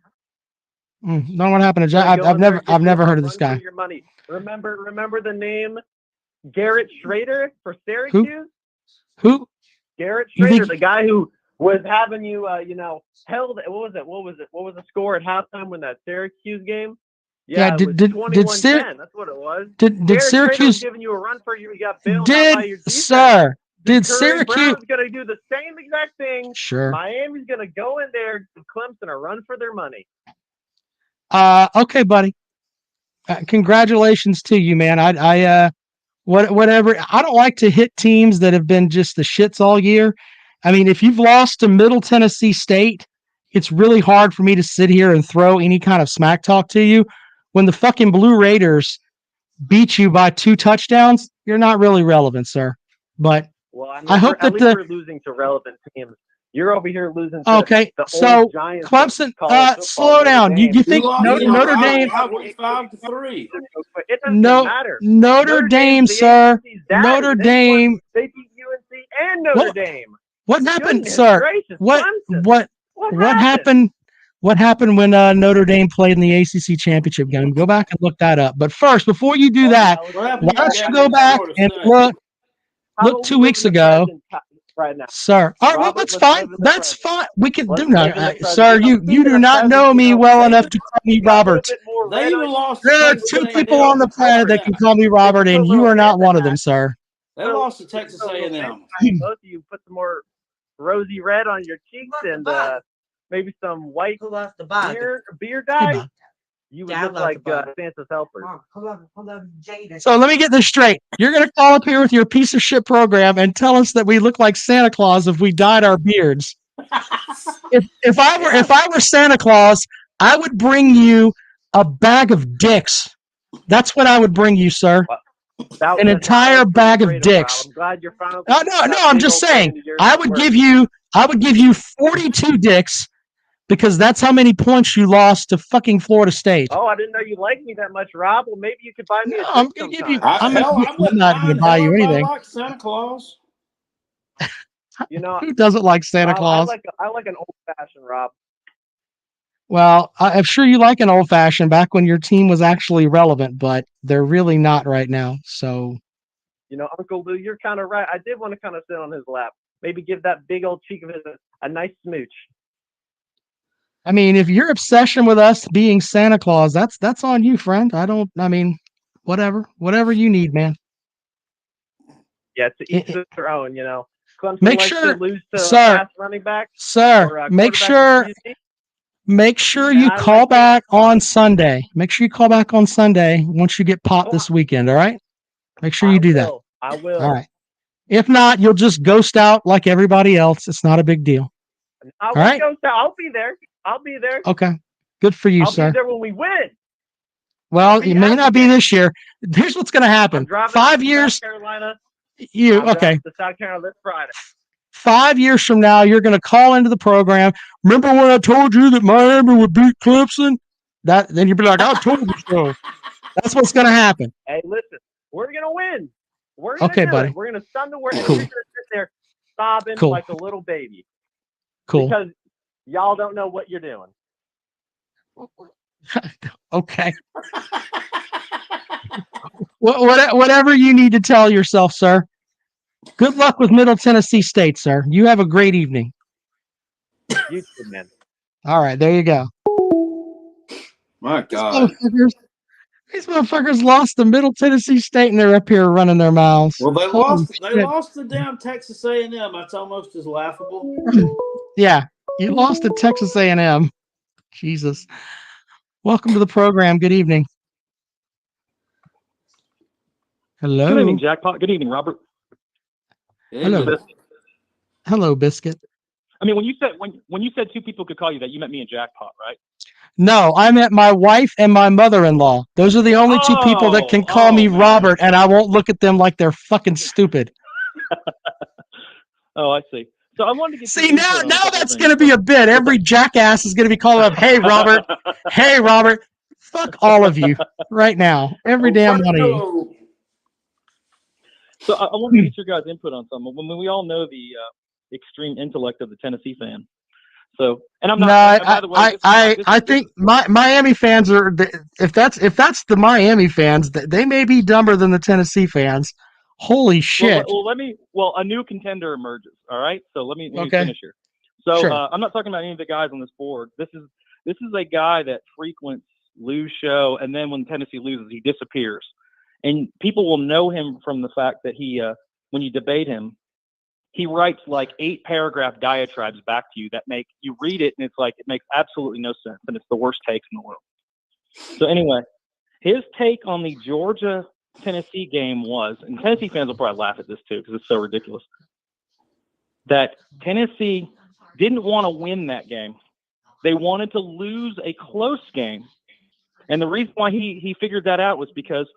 Don't know what happened to Jack. I've never heard of this guy. Your money. Remember the name Garrett Schrader for Syracuse? Who? Garrett Schrader, the guy who was having you, held. What was the score at halftime when that Syracuse game? Yeah, did that's what it was. Did Syracuse was giving you a run for you? You got bailed out by your defense. Sir? Did Syracuse Syracuse going to do the same exact thing? Sure. Miami's going to go in there to Clemson a run for their money. Okay, buddy. Congratulations to you, man. Whatever. I don't like to hit teams that have been just the shits all year. I mean, if you've lost to Middle Tennessee State, it's really hard for me to sit here and throw any kind of smack talk to you. When the fucking Blue Raiders beat you by 2 touchdowns, you're not really relevant, sir. But I hope that we're losing to relevant teams. You're over here losing to the old Giants. Clemson, slow down. You think Notre Dame? 5-3. It doesn't matter. Notre Dame, sir. Notre Dame. They beat UNC and Notre Dame. What happened, sir? What happened? What happened when Notre Dame played in the ACC championship game? Go back and look that up. But first, before you do that, why don't you go back and look 2 weeks ago? Right now. Sir. All right, well, that's fine. That's fine. We can do that. Sir, you do not know me well enough to call me Robert. There are 2 people on the planet that can call me Robert, and you are not one of them, sir. They lost to Texas A&M. Both of you put some more rosy red on your cheeks and maybe some white beer dye. You would look like Santa's helper. So let me get this straight. You're going to call up here with your piece of shit program and tell us that we look like Santa Claus if we dyed our beards. If I were Santa Claus, I would bring you a bag of dicks. That's what I would bring you, sir. An entire bag of dicks. I'm glad you're finally. No. I'm just saying. I would give you 42 dicks. Because that's how many points you lost to fucking Florida State. Oh, I didn't know you liked me that much, Rob. Well, maybe you could buy me I'm going to give you. I'm not going to buy you anything. I like Santa Claus. Who doesn't like Santa Claus? I like an old-fashioned, Rob. Well, I'm sure you like an old-fashioned back when your team was actually relevant, but they're really not right now. So, Uncle Lou, you're kind of right. I did want to kind of sit on his lap. Maybe give that big old cheek of his a nice smooch. I mean, if your obsession with us being Santa Claus, that's on you, friend. Whatever you need, man. Yeah, to each their own, Clemson make likes sure, to lose to sir, pass running back. Sir, make sure you call back on Sunday. Make sure you call back on Sunday once you get popped this weekend, all right? Make sure you do that. I will. All right. If not, you'll just ghost out like everybody else. It's not a big deal. All right? Ghost out. I'll be there. Okay. Good for you, sir. I'll be there when we win. Well, it may not be this year. Here's what's going to happen. 5 years. South Carolina. Okay. To South Carolina this Friday. 5 years from now, you're going to call into the program. Remember when I told you that Miami would beat Clemson? Then you'll be like, I told you so. That's what's going to happen. Hey, listen, we're going to win. We're going to buddy. We're going to stun the world. Cool. You're going to sit there sobbing like a little baby. Cool. Because y'all don't know what you're doing. Okay. Whatever you need to tell yourself, sir. Good luck with Middle Tennessee State, sir. You have a great evening. You too, man. All right, there you go. My God. These motherfuckers lost to Middle Tennessee State, and they're up here running their mouths. Well, they lost to damn Texas A&M. That's almost as laughable. Yeah, you lost to Texas A&M. Jesus. Welcome to the program. Good evening. Hello. Good evening, Jackpot. Good evening, Robert. Hello. Hello, Biscuit. I mean, when you said two people could call you that, you meant me and Jackpot, right? No, I meant my wife and my mother-in-law. Those are the only two people that can call me Robert, and I won't look at them like they're fucking stupid. Oh, I see. So I wanted to get see now that's going to be a bit. Every jackass is going to be calling up, "Hey, Robert. Hey, Robert." Fuck all of you right now. Every damn one of you. So I want to get your guys' input on something. When we all know the extreme intellect of the Tennessee fan. So, and I'm not. By the way, I think Miami fans are. If that's the Miami fans, they may be dumber than the Tennessee fans. Holy shit! Well, a new contender emerges. All right, so let me finish here. So sure. I'm not talking about any of the guys on this board. This is a guy that frequents Lou's show, and then when Tennessee loses, he disappears. And people will know him from the fact that he, when you debate him, he writes like 8-paragraph diatribes back to you that make you read it, and it's like it makes absolutely no sense, and it's the worst takes in the world. So anyway, his take on the Georgia-Tennessee game was, and Tennessee fans will probably laugh at this too because it's so ridiculous, that Tennessee didn't want to win that game. They wanted to lose a close game. And the reason why he figured that out was because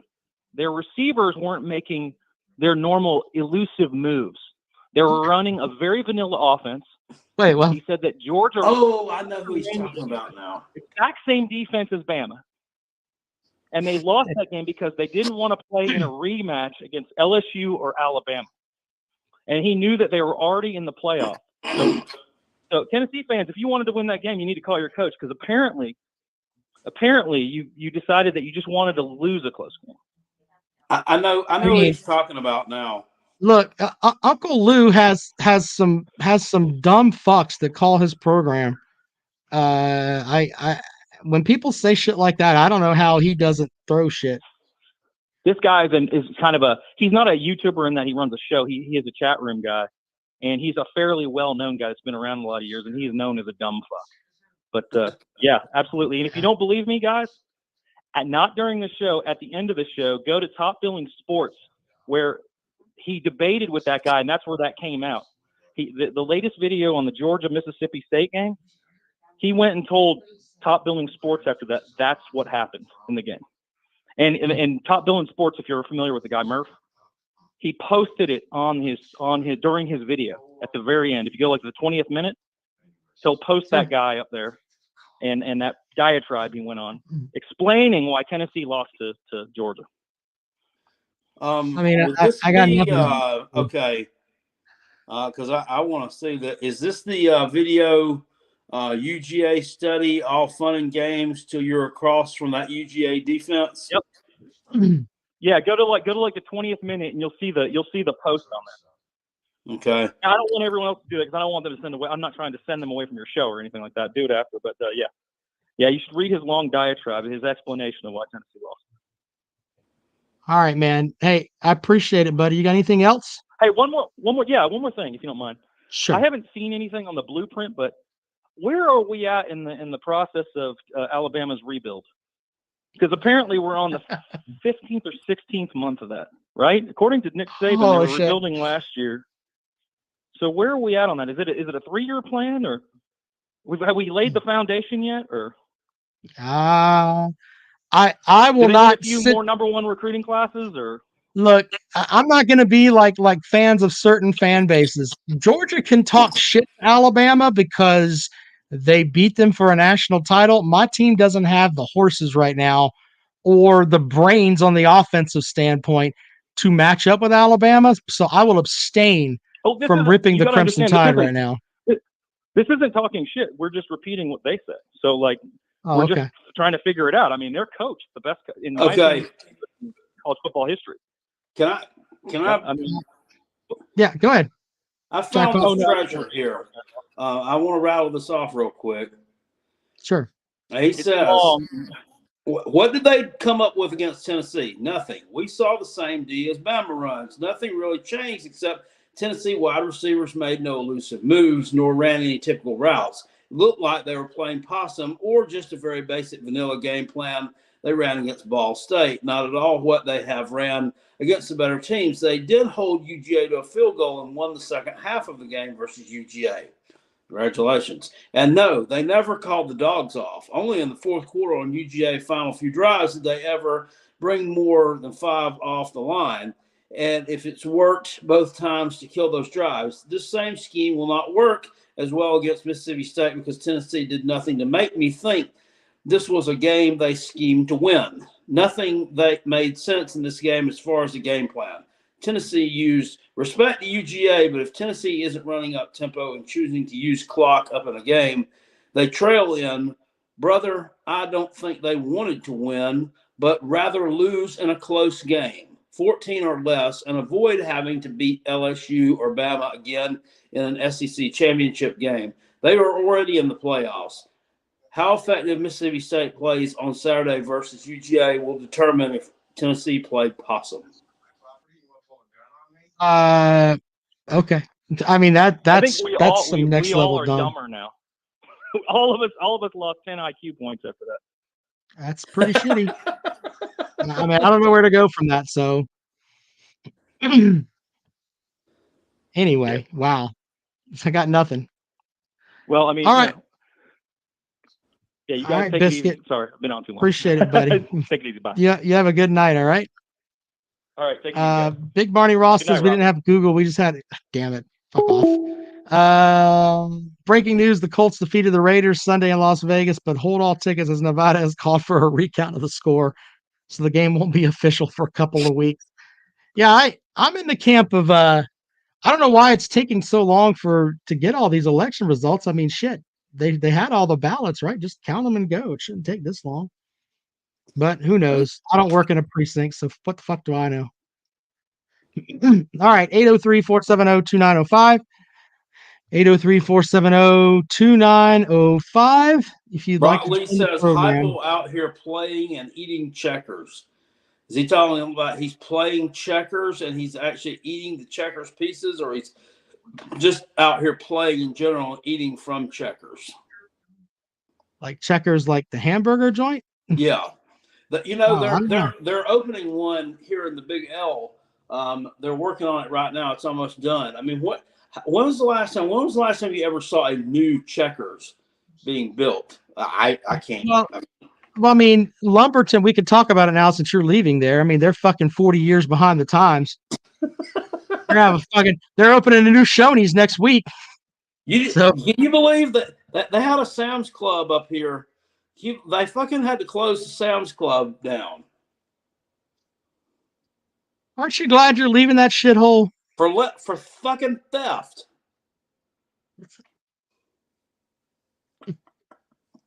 their receivers weren't making their normal elusive moves. They were running a very vanilla offense. Wait, what? He said that Georgia. Oh, I know who he's talking about now. Exact same defense as Bama. And they lost that game because they didn't want to play in a rematch against LSU or Alabama. And he knew that they were already in the playoff. So Tennessee fans, if you wanted to win that game, you need to call your coach because apparently you decided that you just wanted to lose a close game. I know what he's talking about now. Look, Uncle Lou has some dumb fucks that call his program. When people say shit like that, I don't know how he doesn't throw shit. This guy is kind of he's not a YouTuber in that he runs a show. He is a chat room guy, and he's a fairly well-known guy that's been around a lot of years, and he's known as a dumb fuck. But yeah, absolutely. And if you don't believe me, guys, not during the show, at the end of the show, go to Top Billing Sports, where he debated with that guy, and that's where that came out. The latest video on the Georgia-Mississippi State game, he went and told Top Billing Sports after that, that's what happened in the game. And Top Billing Sports, if you're familiar with the guy Murph, he posted it on his during his video at the very end. If you go like the 20th minute, he'll post that guy up there and that diatribe he went on explaining why Tennessee lost to Georgia. I mean, I got nothing. Okay. Because I want to see that. Is this the video UGA study, all fun and games till you're across from that UGA defense? Yep. Yeah, go to like the 20th minute and you'll see the post on that. Okay. Now, I don't want everyone else to do it because I don't want them to send away. I'm not trying to send them away from your show or anything like that. Do it after, but yeah, you should read his long diatribe, his explanation of why Tennessee lost. All right, man. Hey, I appreciate it, buddy. You got anything else? Hey, one more thing, if you don't mind. Sure. I haven't seen anything on the blueprint, but where are we at in the process of Alabama's rebuild? Because apparently we're on the 15th or 16th month of that, right? According to Nick Saban, they were rebuilding last year. So where are we at on that? Is it a 3-year plan, or have we laid the foundation yet? Or I will not. A few more number one recruiting classes, or look, I'm not going to be like fans of certain fan bases. Georgia can talk shit to Alabama because they beat them for a national title. My team doesn't have the horses right now or the brains on the offensive standpoint to match up with Alabama. So I will abstain from ripping the Crimson Tide right now. This isn't talking shit. We're just repeating what they said. So we're just trying to figure it out. I mean, their coach, the best in my opinion, in college football history. Can I? Yeah, go ahead. I found the treasure here. I want to rattle this off real quick. Sure. He says, what did they come up with against Tennessee? Nothing. We saw the same D as Bama runs. Nothing really changed except Tennessee wide receivers made no elusive moves nor ran any typical routes. It looked like they were playing possum or just a very basic vanilla game plan they ran against Ball State. Not at all what they have ran against the better teams. They did hold UGA to a field goal and won the second half of the game versus UGA. Congratulations. And no, they never called the dogs off. Only in the fourth quarter on UGA final few drives did they ever bring more than 5 off the line. And if it's worked both times to kill those drives, this same scheme will not work as well against Mississippi State because Tennessee did nothing to make me think this was a game they schemed to win. Nothing that made sense in this game as far as the game plan. Tennessee used respect to UGA, but if Tennessee isn't running up tempo and choosing to use clock up in a game, they trail in. Brother, I don't think they wanted to win, but rather lose in a close game, 14 or less, and avoid having to beat LSU or Bama again in an SEC championship game. They are already in the playoffs. How effective Mississippi State plays on Saturday versus UGA will determine if Tennessee played possum. Okay. I mean that's some next we level all are dumb. dumber now. all of us lost 10 IQ points after that. That's pretty shitty. I mean, I don't know where to go from that. So anyway, wow. I got nothing. Well, I mean, all right. Yeah, you All guys right, take Biscuit. it easy. Sorry, I've been on too long. Appreciate it, buddy. Take it easy. Bye. You have a good night, all right? All right, take it easy. Big Barney Ross Good says night, we Rob. didn't have Google. We just had it. Damn it. Fuck off. Breaking news, the Colts defeated the Raiders Sunday in Las Vegas, but hold all tickets as Nevada has called for a recount of the score. So the game won't be official for a couple of weeks. Yeah, I'm in the camp of I don't know why it's taking so long to get all these election results. I mean, shit. They had all the ballots, right? Just count them and go. It shouldn't take this long. But who knows? I don't work in a precinct, so what the fuck do I know? All right, 803-470-2905. 803-470-2905. If you'd Brock like to Lee join the says program. Heupel out here playing and eating checkers. Is he telling him about he's playing checkers and he's actually eating the checkers pieces, or he's just out here playing in general and eating from checkers? Like checkers, like the hamburger joint? Yeah. They're opening one here in the Big L. They're working on it right now. It's almost done. I mean, when was the last time you ever saw a new Checkers being built? I can't. Well, I mean, Lumberton, we could talk about it now since you're leaving there. I mean, they're fucking 40 years behind the times. They're opening a new Shoney's next week. Can you believe that they had a Sam's Club up here? They fucking had to close the Sam's Club down. Aren't you glad you're leaving that shithole? For fucking theft.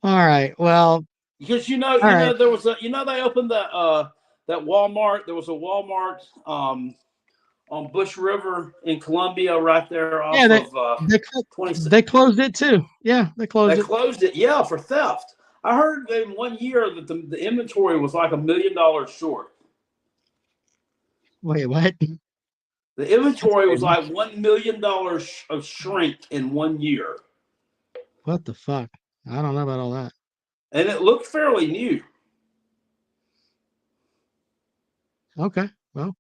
All right. Well, because there was they opened that Walmart. There was a Walmart on Bush River in Columbia, right there off they closed it too. Yeah, they closed it. Yeah, for theft. I heard in 1 year that the inventory was like $1 million short. Wait, what? The inventory was like $1 million of shrink in 1 year. What the fuck? I don't know about all that. And it looked fairly new. Okay, well,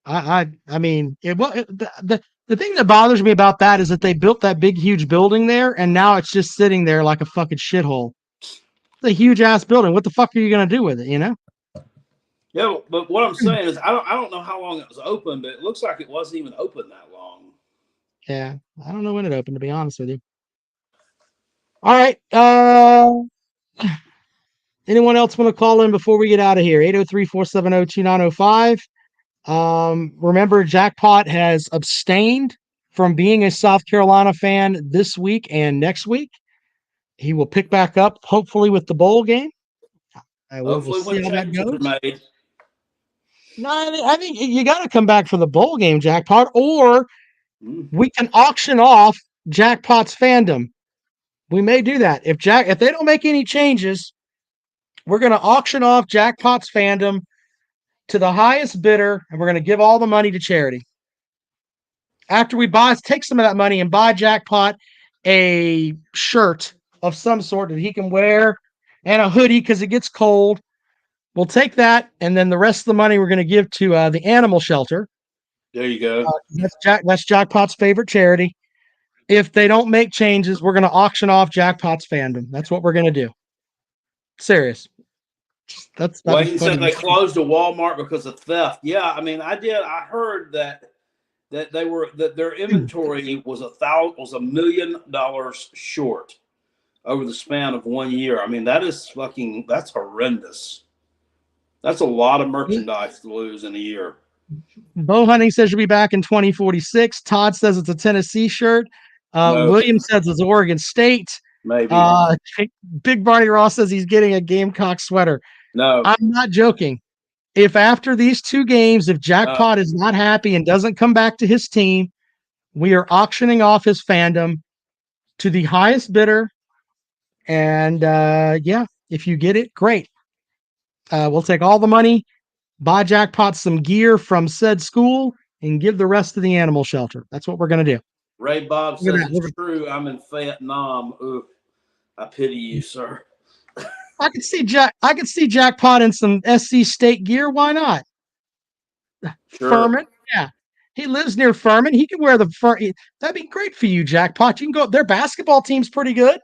I mean, the thing that bothers me about that is that they built that big, huge building there, and now it's just sitting there like a fucking shithole. It's a huge ass building. What the fuck are you gonna do with it? You know? Yeah, but what I'm saying is, I don't know how long it was open, but it looks like it wasn't even open that long. Yeah, I don't know when it opened, to be honest with you. All right. Anyone else want to call in before we get out of here? 803-470-2905. Remember, Jackpot has abstained from being a South Carolina fan this week and next week. He will pick back up, hopefully, with the bowl game. We'll see how that goes. No, I think you got to come back for the bowl game, Jackpot, or we can auction off Jackpot's fandom. We may do that. If they don't make any changes, we're going to auction off Jackpot's fandom to the highest bidder, and we're going to give all the money to charity. After we take some of that money and buy Jackpot a shirt of some sort that he can wear and a hoodie because it gets cold. We'll take that, and then the rest of the money we're going to give to the animal shelter. There you go. That's Jackpot's favorite charity. If they don't make changes, we're going to auction off Jackpot's fandom. That's what we're going to do. Serious. Wayne said they closed a Walmart because of theft. Yeah, I mean, I did. I heard that their inventory was $1 million short over the span of 1 year. I mean, that's horrendous. That's a lot of merchandise to lose in a year. Bow Hunting says you'll be back in 2046. Todd says it's a Tennessee shirt. No. William says it's Oregon State. Maybe. Big Barney Ross says he's getting a Gamecock sweater. No. I'm not joking. If after these 2 games, if Jackpot is not happy and doesn't come back to his team, we are auctioning off his fandom to the highest bidder. And if you get it, great. We'll take all the money, buy Jackpot some gear from said school, and give the rest to the animal shelter. That's what we're going to do. Ray Bob says it's true. I'm in Vietnam. Ooh, I pity you, sir. I could see Jackpot in some SC State gear. Why not? Sure. Furman, yeah. He lives near Furman. He can wear the that'd be great for you, Jackpot. You can go up. Their basketball team's pretty good.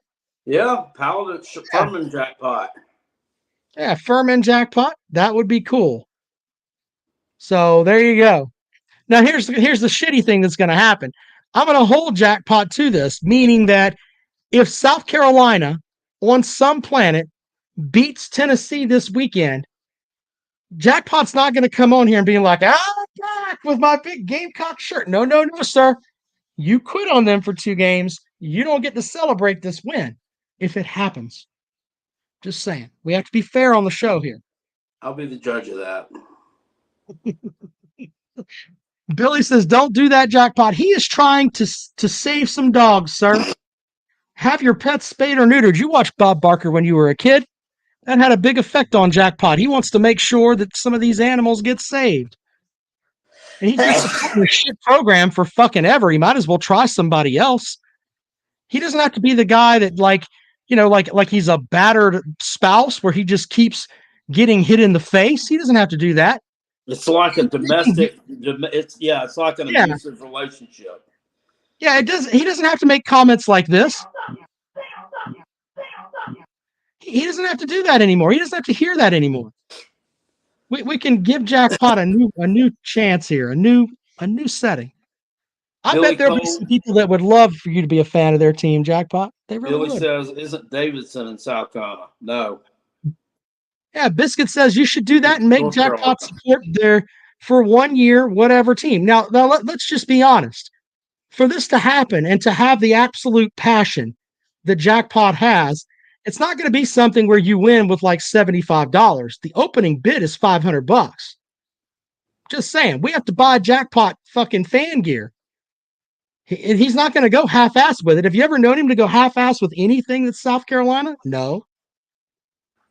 Yeah, Paladin, Furman Jackpot. Yeah, Furman Jackpot. That would be cool. So there you go. Now here's the shitty thing that's going to happen. I'm going to hold Jackpot to this, meaning that if South Carolina on some planet beats Tennessee this weekend, Jackpot's not going to come on here and be like, I'm back with my big Gamecock shirt. No, sir. You quit on them for 2 games. You don't get to celebrate this win if it happens. Just saying. We have to be fair on the show here. I'll be the judge of that. Billy says, don't do that, Jackpot. He is trying to save some dogs, sir. Have your pets spayed or neutered. You watched Bob Barker when you were a kid. That had a big effect on Jackpot. He wants to make sure that some of these animals get saved. And he's been supporting a shit program for fucking ever. He might as well try somebody else. He doesn't have to be the guy that like he's a battered spouse where he just keeps getting hit in the face. He doesn't have to do that. It's like a domestic. It's like an abusive relationship. Yeah, it does. He doesn't have to make comments like this. He doesn't have to do that anymore. He doesn't have to hear that anymore. We can give Jackpot a new chance here, a new setting. I bet there'll be some people that would love for you to be a fan of their team, Jackpot. They really would. Says, isn't Davidson in South Carolina? No. Yeah, Biscuit says you should do that and make Jackpot support there for 1 year, whatever team. Now let's just be honest. For this to happen and to have the absolute passion that Jackpot has, it's not going to be something where you win with like $75. The opening bid is $500. Just saying, we have to buy Jackpot fucking fan gear. He's not going to go half-ass with it. Have you ever known him to go half-ass with anything that's South Carolina? No.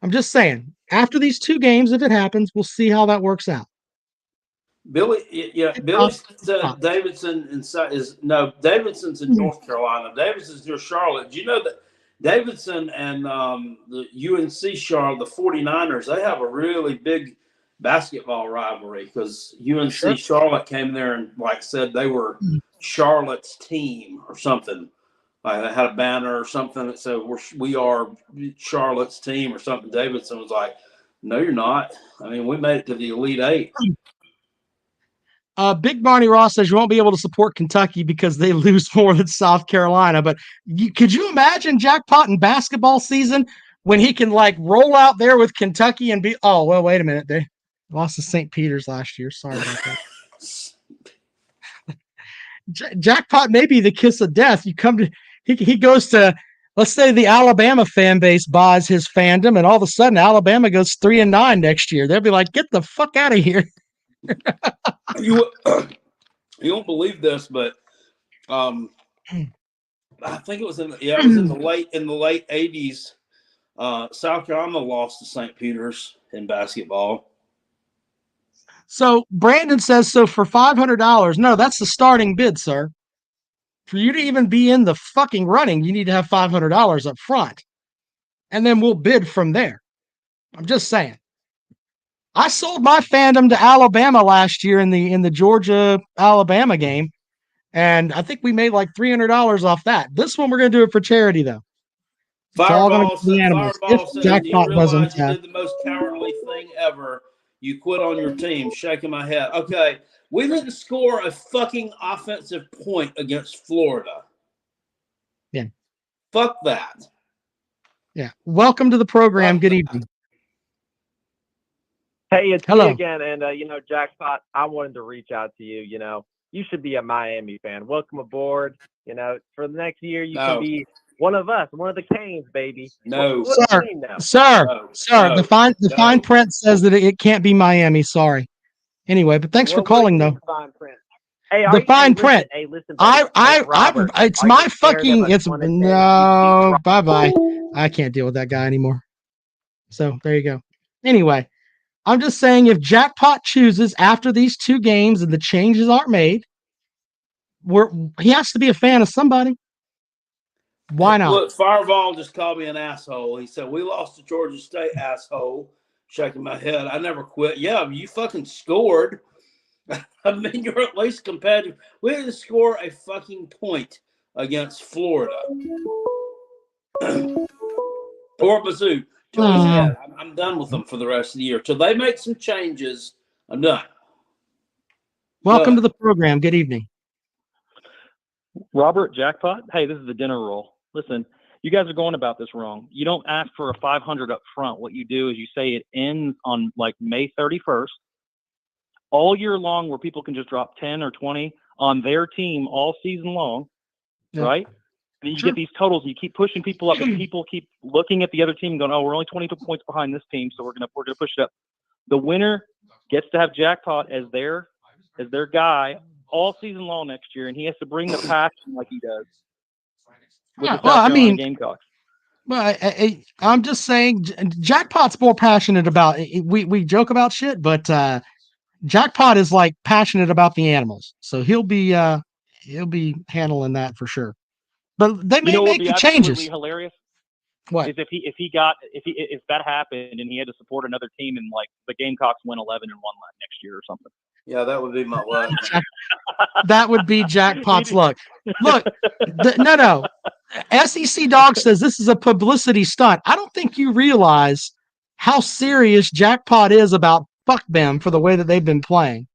I'm just saying, after these 2 games, if it happens, we'll see how that works out. Billy said Davidson's in North Carolina. Davidson's near Charlotte. Do you know that Davidson and the UNC Charlotte, the 49ers, they have a really big basketball rivalry because UNC Charlotte came there and said they were Charlotte's team or something. Like they had a banner or something that said we are Charlotte's team or something. Davidson was like, no, you're not. I mean, we made it to the Elite 8. Big Barney Ross says you won't be able to support Kentucky because they lose more than South Carolina. But could you imagine Jackpot in basketball season when he can roll out there with Kentucky and be, oh, well, wait a minute. They lost to St. Peter's last year. Sorry about that. Jackpot may be the kiss of death. He goes to, let's say the Alabama fan base buys his fandom and all of a sudden Alabama goes 3-9 next year. They'll be like, get the fuck out of here. You won't believe this, but I think it was in the late 80s. South Carolina lost to St. Peter's in basketball. So Brandon says, so for $500, no, that's the starting bid, sir. For you to even be in the fucking running, you need to have $500 up front. and then we'll bid from there. I'm just saying. I sold my fandom to Alabama last year in the Georgia-Alabama game, and I think we made like $300 off that. This one we're going to do it for charity, though. Fireball says you Jackpot realize you did the most cowardly thing ever. You quit on your team. Shaking my head. Okay, we didn't score a fucking offensive point against Florida. Yeah. Fuck that. Yeah. Welcome to the program. Good evening. Hey, it's Hello. me again. And, Jackpot, I wanted to reach out to you. You should be a Miami fan. Welcome aboard. For the next year, you can be one of us, one of the Canes, baby. No. Sir. The fine print says that it can't be Miami. Sorry. Anyway, but thanks for calling, though. Fine print? Hey, the fine print. Listen, it's my fucking. No. Bye bye. I can't deal with that guy anymore. So there you go. Anyway, I'm just saying if Jackpot chooses after these 2 games and the changes aren't made, he has to be a fan of somebody. Why not? Look, Fireball just called me an asshole. He said, we lost to Georgia State, asshole. Shaking my head. I never quit. Yeah, you fucking scored. I mean, you're at least competitive. We didn't score a fucking point against Florida. Poor Bazoo. I'm done with them for the rest of the year. Till they make some changes, I'm done. Welcome to the program. Good evening. Robert, Jackpot. Hey, this is the dinner roll. Listen, you guys are going about this wrong. You don't ask for a 500 up front. What you do is you say it ends on like May 31st, all year long, where people can just drop 10 or 20 on their team all season long, right? And you get these totals, and you keep pushing people up, and people keep looking at the other team and going, "Oh, we're only 22 points behind this team, so we're gonna push it up." The winner gets to have Jackpot as their guy all season long next year, and he has to bring the passion like he does. Gamecocks. Well, I'm just saying, Jackpot's more passionate about. We joke about shit, but Jackpot is like passionate about the animals, so he'll be handling that for sure. But they may make the changes. Hilarious. What is if that happened and he had to support another team and like the Gamecocks win 11-1 next year or something? Yeah, that would be my luck. That would be Jackpot's luck. Look, no. SEC Dog says this is a publicity stunt. I don't think you realize how serious Jackpot is about fuck them for the way that they've been playing.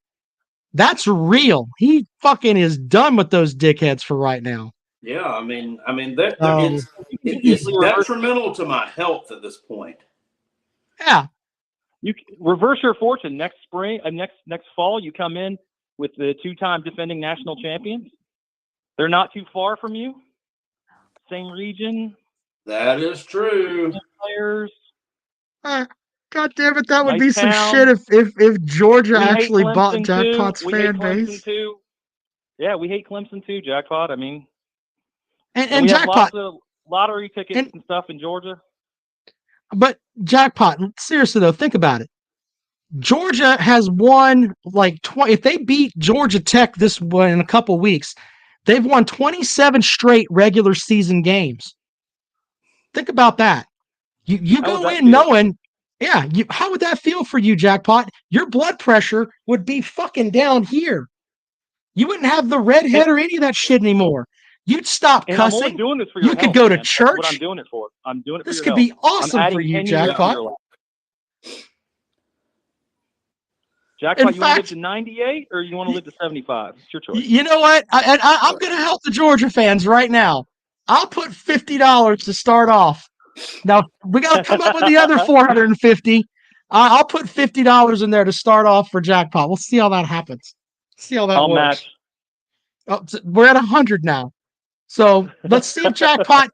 That's real. He fucking is done with those dickheads for right now. Yeah, I mean, it's detrimental to my health at this point. Yeah. You reverse your fortune next spring, next fall. You come in with the 2-time defending national champions. They're not too far from you. Same region. That is true. Players. God damn it! That would be some shit if Georgia actually bought Jackpot's fan base. Too. Yeah, we hate Clemson too, Jackpot. I mean, and we Jackpot have lots of lottery tickets and stuff in Georgia. But Jackpot, seriously though, think about it. Georgia has won like 20. If they beat Georgia Tech this one in a couple weeks, they've won 27 straight regular season games. Think about that. You go in knowing, how would that feel for you, Jackpot? Your blood pressure would be fucking down here. You wouldn't have the redhead or any of that shit anymore. You'd stop cussing. I'm only doing this for your you health, could go to man. church. That's what I'm doing it for. I'm doing it for this your could health. be awesome for you, Jackpot. Jackpot, you want to live to 98 or you want to live to 75? It's your choice. You know what? I'm going to help the Georgia fans right now. I'll put $50 to start off. Now, we got to come up with the other $450. I'll put $50 in there to start off for Jackpot. We'll see how that happens. See how that I'll works. Match. Oh, we're at 100 now. So let's see if Jackpot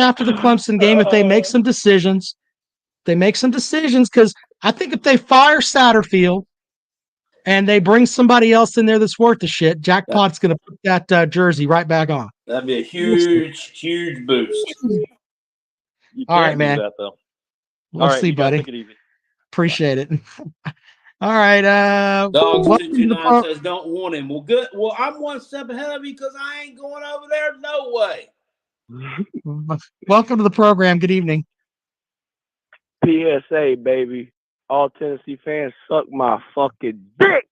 after the Clemson game, if they make some decisions. Because I think if they fire Satterfield and they bring somebody else in there that's worth the shit, Jackpot's going to put that jersey right back on. That'd be a huge boost. All right, man. That, though. We'll see, buddy. Take it easy. Appreciate it. All right. Dogs229 says don't want him. Well, good. Well, I'm one step ahead of you because I ain't going over there. No way. Welcome to the program. Good evening. PSA, baby. All Tennessee fans suck my fucking dick.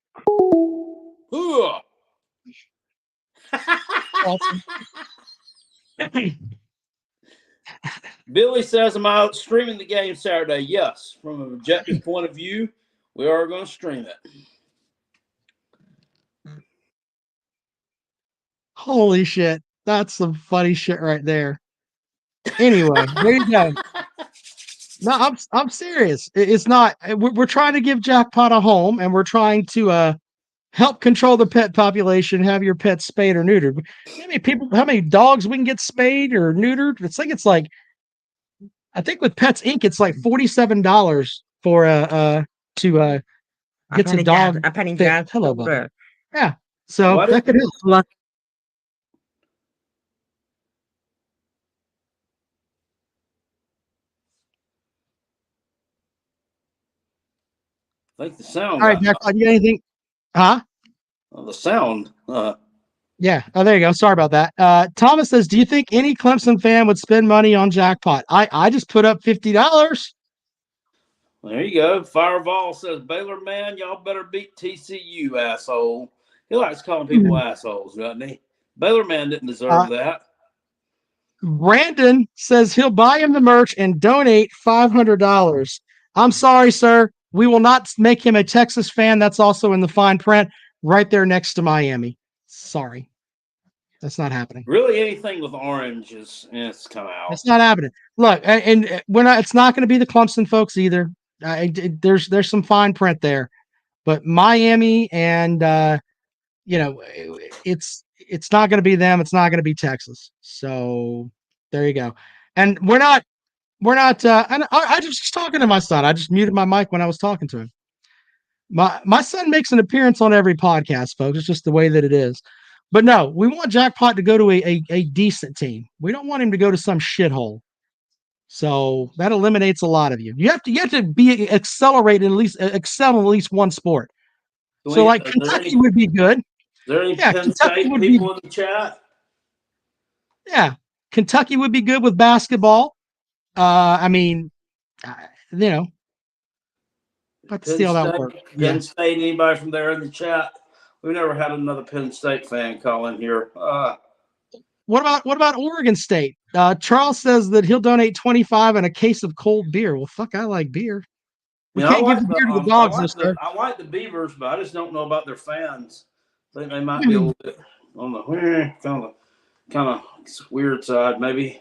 Billy says, am I streaming the game Saturday? Yes. From an objective point of view, we are going to stream it. Holy shit. That's some funny shit right there. Anyway, there you go. No, I'm serious. It's not. We're trying to give Jackpot a home, and we're trying to help control the pet population. Have your pets spayed or neutered. How many dogs we can get spayed or neutered? It's like I think with Pets Inc. it's like $47 for to get a dog. Hello, buddy. Yeah. So that could help a lot. I think the sound. All right, Jackpot, you got anything? Huh? Well, the sound. Yeah. Oh, there you go. Sorry about that. Thomas says, do you think any Clemson fan would spend money on Jackpot? I just put up $50. There you go. Fireball says, Baylor man, y'all better beat TCU, asshole. He likes calling people assholes, doesn't he? Baylor man didn't deserve that. Brandon says he'll buy him the merch and donate $500. I'm sorry, sir. We will not make him a Texas fan. That's also in the fine print right there next to Miami. Sorry. That's not happening. Really, anything with orange is it's kind of out. It's not happening. Look, and we're not. It's not going to be the Clemson folks either. There's some fine print there, but Miami and it's not going to be them. It's not going to be Texas. So there you go. And we're not. And I just talking to my son. I just muted my mic when I was talking to him. My son makes an appearance on every podcast, folks. It's just the way that it is. But no, we want Jackpot to go to a decent team. We don't want him to go to some shithole. So that eliminates a lot of you. You have to be accelerated excel in at least one sport. So like Kentucky would be good. Is there any Kentucky State would people in the chat? Yeah, Kentucky would be good with basketball. Let's see how that works. Penn State, anybody from there in the chat? We've never had another Penn State fan call in here. What about Oregon State? Charles says that he'll donate $25 and a case of cold beer. Well, fuck, I like beer. We can't give the beer to the dogs. I like the Beavers, but I just don't know about their fans. I think they might be a little bit on the kind of weird side, maybe.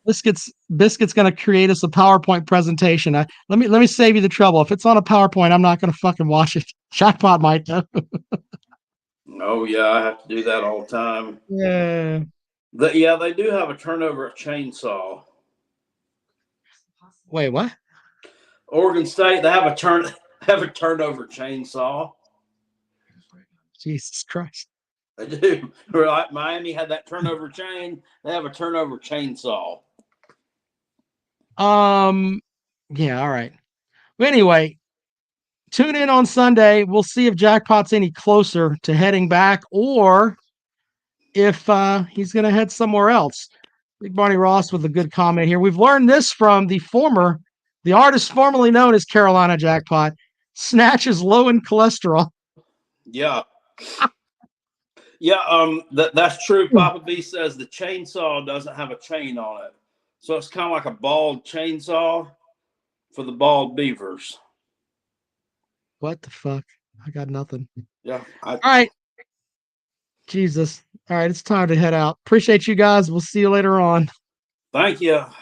Biscuit's going to create us a PowerPoint presentation. Let me save you the trouble. If it's on a PowerPoint, I'm not going to fucking watch it. Jackpot might though. Oh yeah, I have to do that all the time. Yeah. They do have a turnover chainsaw. Wait, what? Oregon State, they have a turnover chainsaw. Jesus Christ. They do. Like Miami had that turnover chain. They have a turnover chainsaw. Yeah, all right. But anyway, tune in on Sunday. We'll see if Jackpot's any closer to heading back or if he's going to head somewhere else. Big Barney Ross with a good comment here. We've learned this from the artist formerly known as Carolina Jackpot. Snatch is low in cholesterol. Yeah. Yeah, that's true. Papa B says the chainsaw doesn't have a chain on it. So it's kind of like a bald chainsaw for the bald beavers. What the fuck? I got nothing. Yeah. All right. Jesus. All right, it's time to head out. Appreciate you guys. We'll see you later on. Thank you.